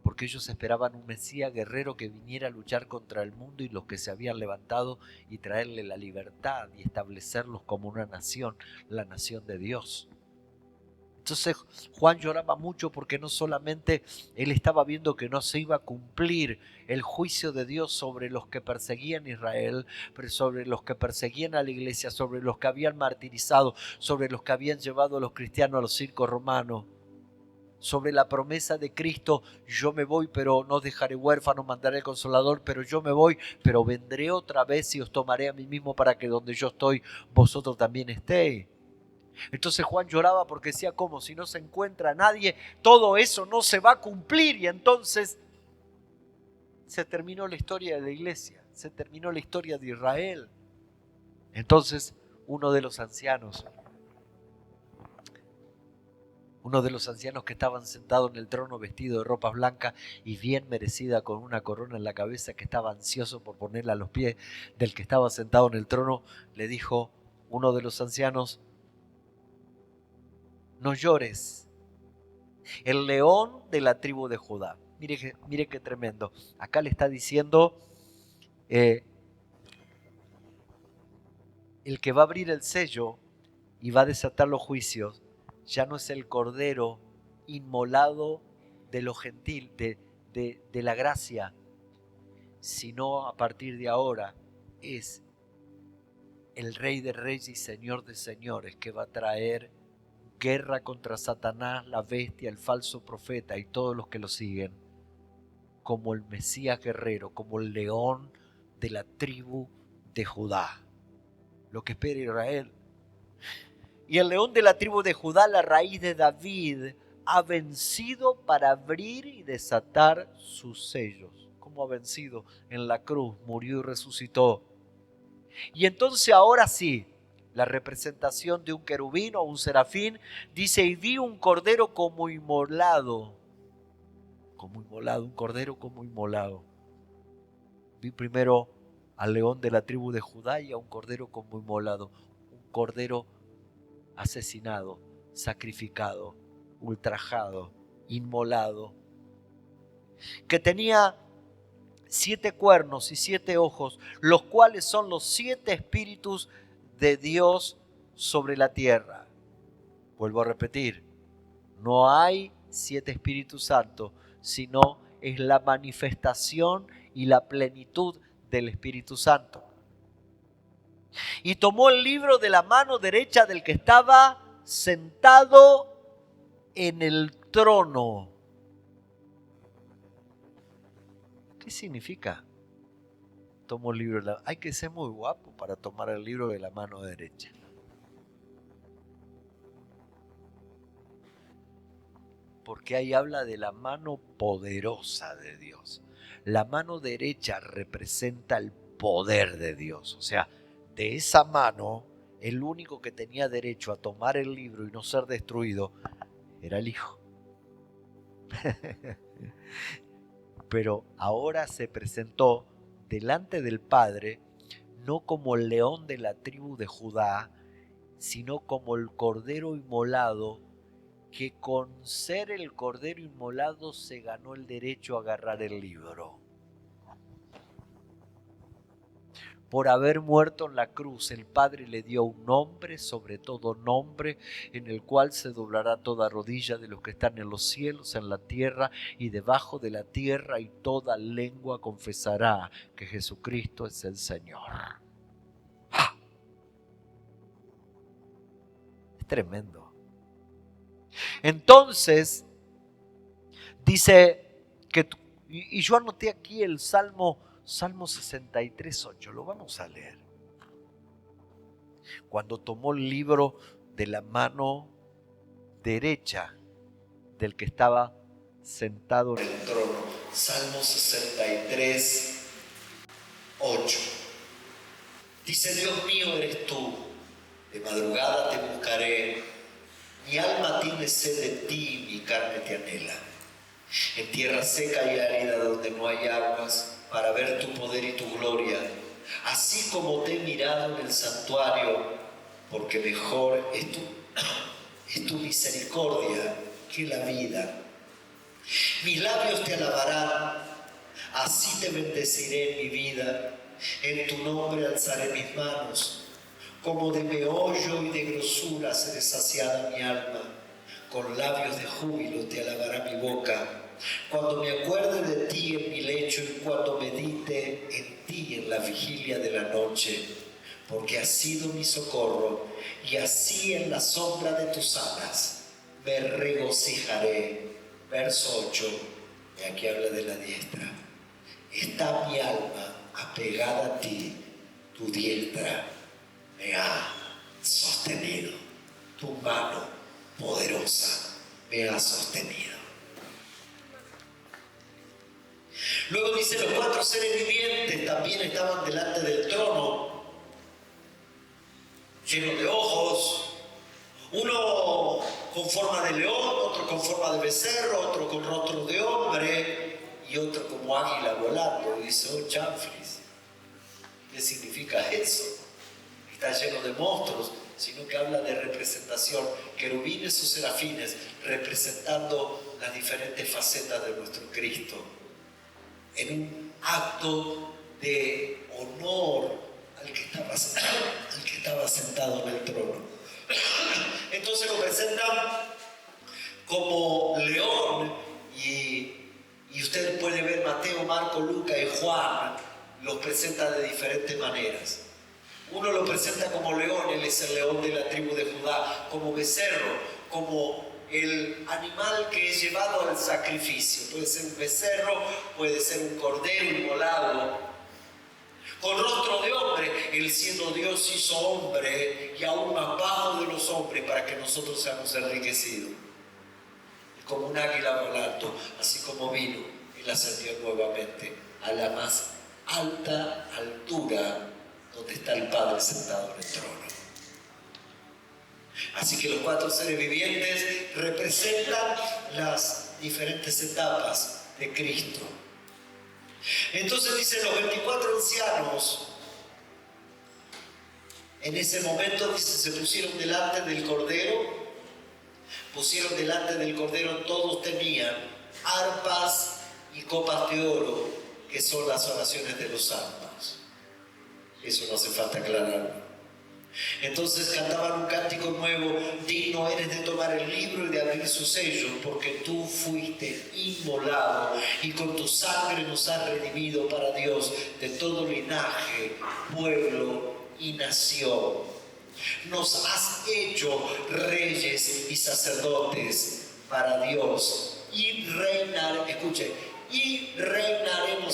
Porque ellos esperaban un Mesías guerrero que viniera a luchar contra el mundo y los que se habían levantado y traerle la libertad y establecerlos como una nación, la nación de Dios. Entonces Juan lloraba mucho porque no solamente él estaba viendo que no se iba a cumplir el juicio de Dios sobre los que perseguían a Israel, pero sobre los que perseguían a la iglesia, sobre los que habían martirizado, sobre los que habían llevado a los cristianos a los circos romanos, sobre la promesa de Cristo, yo me voy pero no dejaré huérfanos, mandaré el Consolador, pero yo me voy, pero vendré otra vez y os tomaré a mí mismo para que donde yo estoy, vosotros también estéis. Entonces Juan lloraba porque decía, ¿cómo? Si no se encuentra nadie, todo eso no se va a cumplir. Y entonces se terminó la historia de la iglesia, se terminó la historia de Israel. Entonces uno de los ancianos que estaban sentados en el trono vestido de ropas blancas y bien merecida con una corona en la cabeza, que estaba ansioso por ponerla a los pies del que estaba sentado en el trono, le dijo uno de los ancianos, no llores, el león de la tribu de Judá. Mire qué tremendo. Acá le está diciendo, el que va a abrir el sello y va a desatar los juicios, ya no es el cordero inmolado de lo gentil, de la gracia, sino a partir de ahora es el Rey de Reyes y Señor de Señores, que va a traer guerra contra Satanás, la bestia, el falso profeta y todos los que lo siguen, como el Mesías guerrero, como el león de la tribu de Judá, lo que espera Israel. Y el león de la tribu de Judá, la raíz de David, ha vencido para abrir y desatar sus sellos. ¿Cómo ha vencido? En la cruz, murió y resucitó. Y entonces ahora sí, la representación de un querubín o un serafín dice: y vi un cordero como inmolado, un cordero como inmolado. Vi primero al león de la tribu de Judá y a un cordero como inmolado, un cordero asesinado, sacrificado, ultrajado, inmolado, que tenía 7 cuernos y 7 ojos, los cuales son los 7 espíritus de Dios sobre la tierra. Vuelvo a repetir, no hay 7 Espíritus Santos, sino es la manifestación y la plenitud del Espíritu Santo. Y tomó el libro de la mano derecha del que estaba sentado en el trono. ¿Qué significa? Tomó el libro. Hay que ser muy guapo para tomar el libro de la mano derecha. Porque ahí habla de la mano poderosa de Dios. La mano derecha representa el poder de Dios. O sea, de esa mano, el único que tenía derecho a tomar el libro y no ser destruido era el Hijo. Pero ahora se presentó delante del Padre, no como el león de la tribu de Judá, sino como el cordero inmolado, que con ser el cordero inmolado se ganó el derecho a agarrar el libro. Por haber muerto en la cruz, el Padre le dio un nombre, sobre todo nombre, en el cual se doblará toda rodilla de los que están en los cielos, en la tierra y debajo de la tierra, y toda lengua confesará que Jesucristo es el Señor. ¡Ah! Es tremendo. Entonces, dice que, y yo anoté aquí el Salmo 63:8, lo vamos a leer. Cuando tomó el libro de la mano derecha del que estaba sentado en el trono. Salmo 63:8. Dice: Dios mío eres tú, de madrugada te buscaré, mi alma tiene sed de ti, mi carne te anhela. En tierra seca y árida donde no hay aguas, para ver tu poder y tu gloria, así como te he mirado en el santuario, porque mejor es tu misericordia que la vida. Mis labios te alabarán, así te bendeciré en mi vida, en tu nombre alzaré mis manos, como de meollo y de grosura seré saciada mi alma, con labios de júbilo te alabará mi boca. Cuando me acuerde de ti en mi lecho y cuando medite en ti en la vigilia de la noche, porque has sido mi socorro y así en la sombra de tus alas me regocijaré. Verso 8, y aquí habla de la diestra. Está mi alma apegada a ti, tu diestra me ha sostenido, tu mano poderosa me ha sostenido. Luego dice: los 4 seres vivientes también estaban delante del trono, llenos de ojos, uno con forma de león, otro con forma de becerro, otro con rostro de hombre y otro como águila volando. Y dice: oh, chanflis, ¿qué significa eso? Está lleno de monstruos, sino que habla de representación, querubines o serafines representando las diferentes facetas de nuestro Cristo, en un acto de honor al que estaba sentado en el trono. Entonces lo presentan como león y usted puede ver Mateo, Marco, Lucas y Juan los presenta de diferentes maneras. Uno lo presenta como león, él es el león de la tribu de Judá, como becerro, como el animal que es llevado al sacrificio. Puede ser un becerro, puede ser un cordero inmolado. Con rostro de hombre, él siendo Dios hizo hombre y aún más bajo de los hombres para que nosotros seamos enriquecidos. Como un águila volando, así como vino, él ascendió nuevamente a la más alta altura donde está el Padre sentado en el trono. Así que los 4 seres vivientes representan las diferentes etapas de Cristo. Entonces dicen los 24 ancianos, en ese momento dice, se pusieron delante del Cordero. Pusieron delante del Cordero, todos tenían arpas y copas de oro, que son las oraciones de los santos. Eso no hace falta aclararlo. Entonces cantaban un cántico nuevo: digno eres de tomar el libro y de abrir sus sellos, porque tú fuiste inmolado y con tu sangre nos has redimido para Dios de todo linaje, pueblo y nación. Nos has hecho reyes y sacerdotes para Dios y reinaremos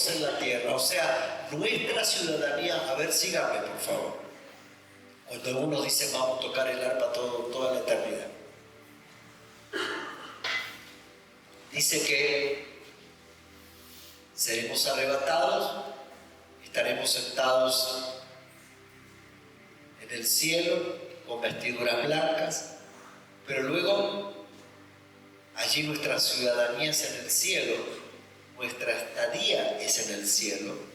en la tierra. O sea, nuestra ciudadanía. A ver, síganme por favor. Cuando algunos dicen vamos a tocar el arpa toda la eternidad, dice que seremos arrebatados, estaremos sentados en el cielo con vestiduras blancas, pero luego allí nuestra ciudadanía es en el cielo, nuestra estadía es en el cielo.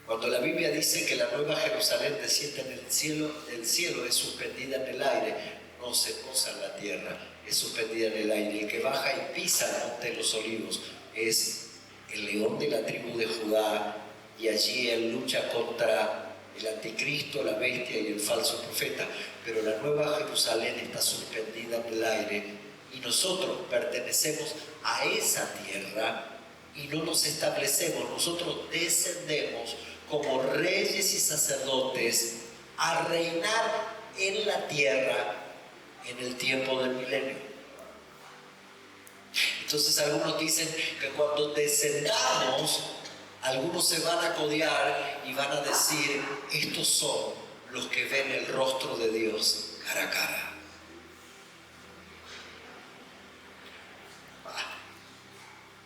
Cuando la Biblia dice que la nueva Jerusalén desciende en el cielo es suspendida en el aire, no se posa en la tierra, es suspendida en el aire. El que baja y pisa el monte de los olivos es el león de la tribu de Judá, y allí él lucha contra el anticristo, la bestia y el falso profeta. Pero la nueva Jerusalén está suspendida en el aire y nosotros pertenecemos a esa tierra y no nos establecemos, nosotros descendemos como reyes y sacerdotes a reinar en la tierra en el tiempo del milenio. Entonces algunos dicen que cuando descendamos, algunos se van a codear y van a decir: estos son los que ven el rostro de Dios cara a cara.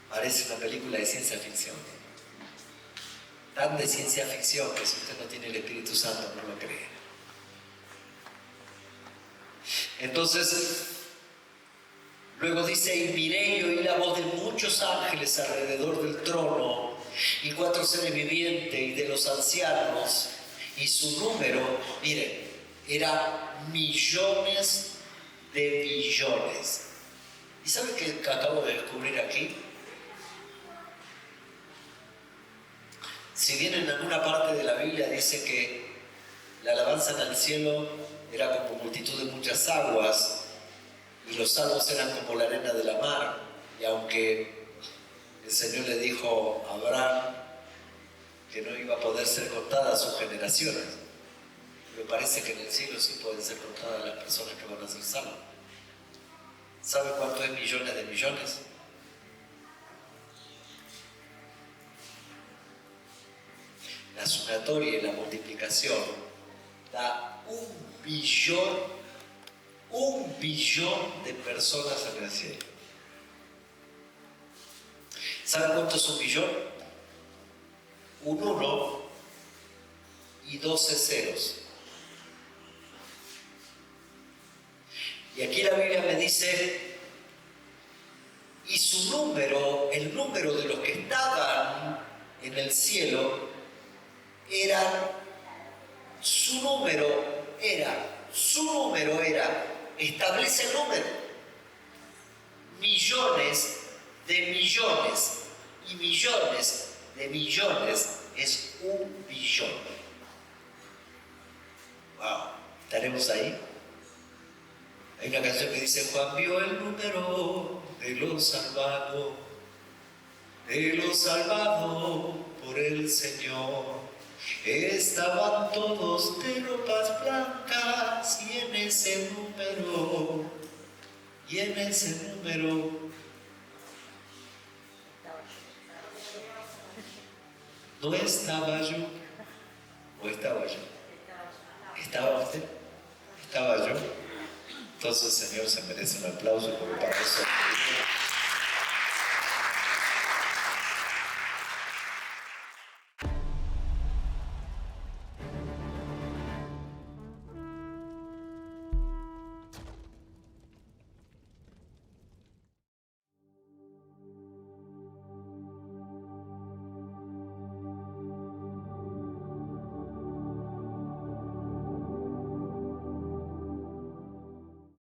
Parece una película de ciencia ficción. Tan de ciencia ficción que si usted no tiene el Espíritu Santo no lo cree. Entonces, luego dice: y miré y oí la voz de muchos ángeles alrededor del trono, y 4 seres vivientes y de los ancianos, y su número, miren, era millones de millones. ¿Y saben qué acabo de descubrir aquí? Si bien en alguna parte de la Biblia dice que la alabanza en el cielo era como multitud de muchas aguas y los salvos eran como la arena de la mar, y aunque el Señor le dijo a Abraham que no iba a poder ser contadas sus generaciones, me parece que en el cielo sí pueden ser contadas las personas que van a ser salvas. ¿Sabe cuánto es millones de millones? La sumatoria y la multiplicación da 1 billón de personas en el cielo. ¿Saben cuánto es 1 billón? Un 1 y 12 ceros. Y aquí la Biblia me dice: y su número, el número de los que estaban en el cielo, su número era, establece el número, millones de millones, y millones de millones es 1 billón. Wow, ¿estaremos ahí? Hay una canción que dice: Juan vio el número de los salvados por el Señor. Estaban todos de ropas blancas y en ese número, no estaba yo, o estaba yo. ¿Estaba usted? ¿Estaba yo? Entonces el Señor se merece un aplauso porque para eso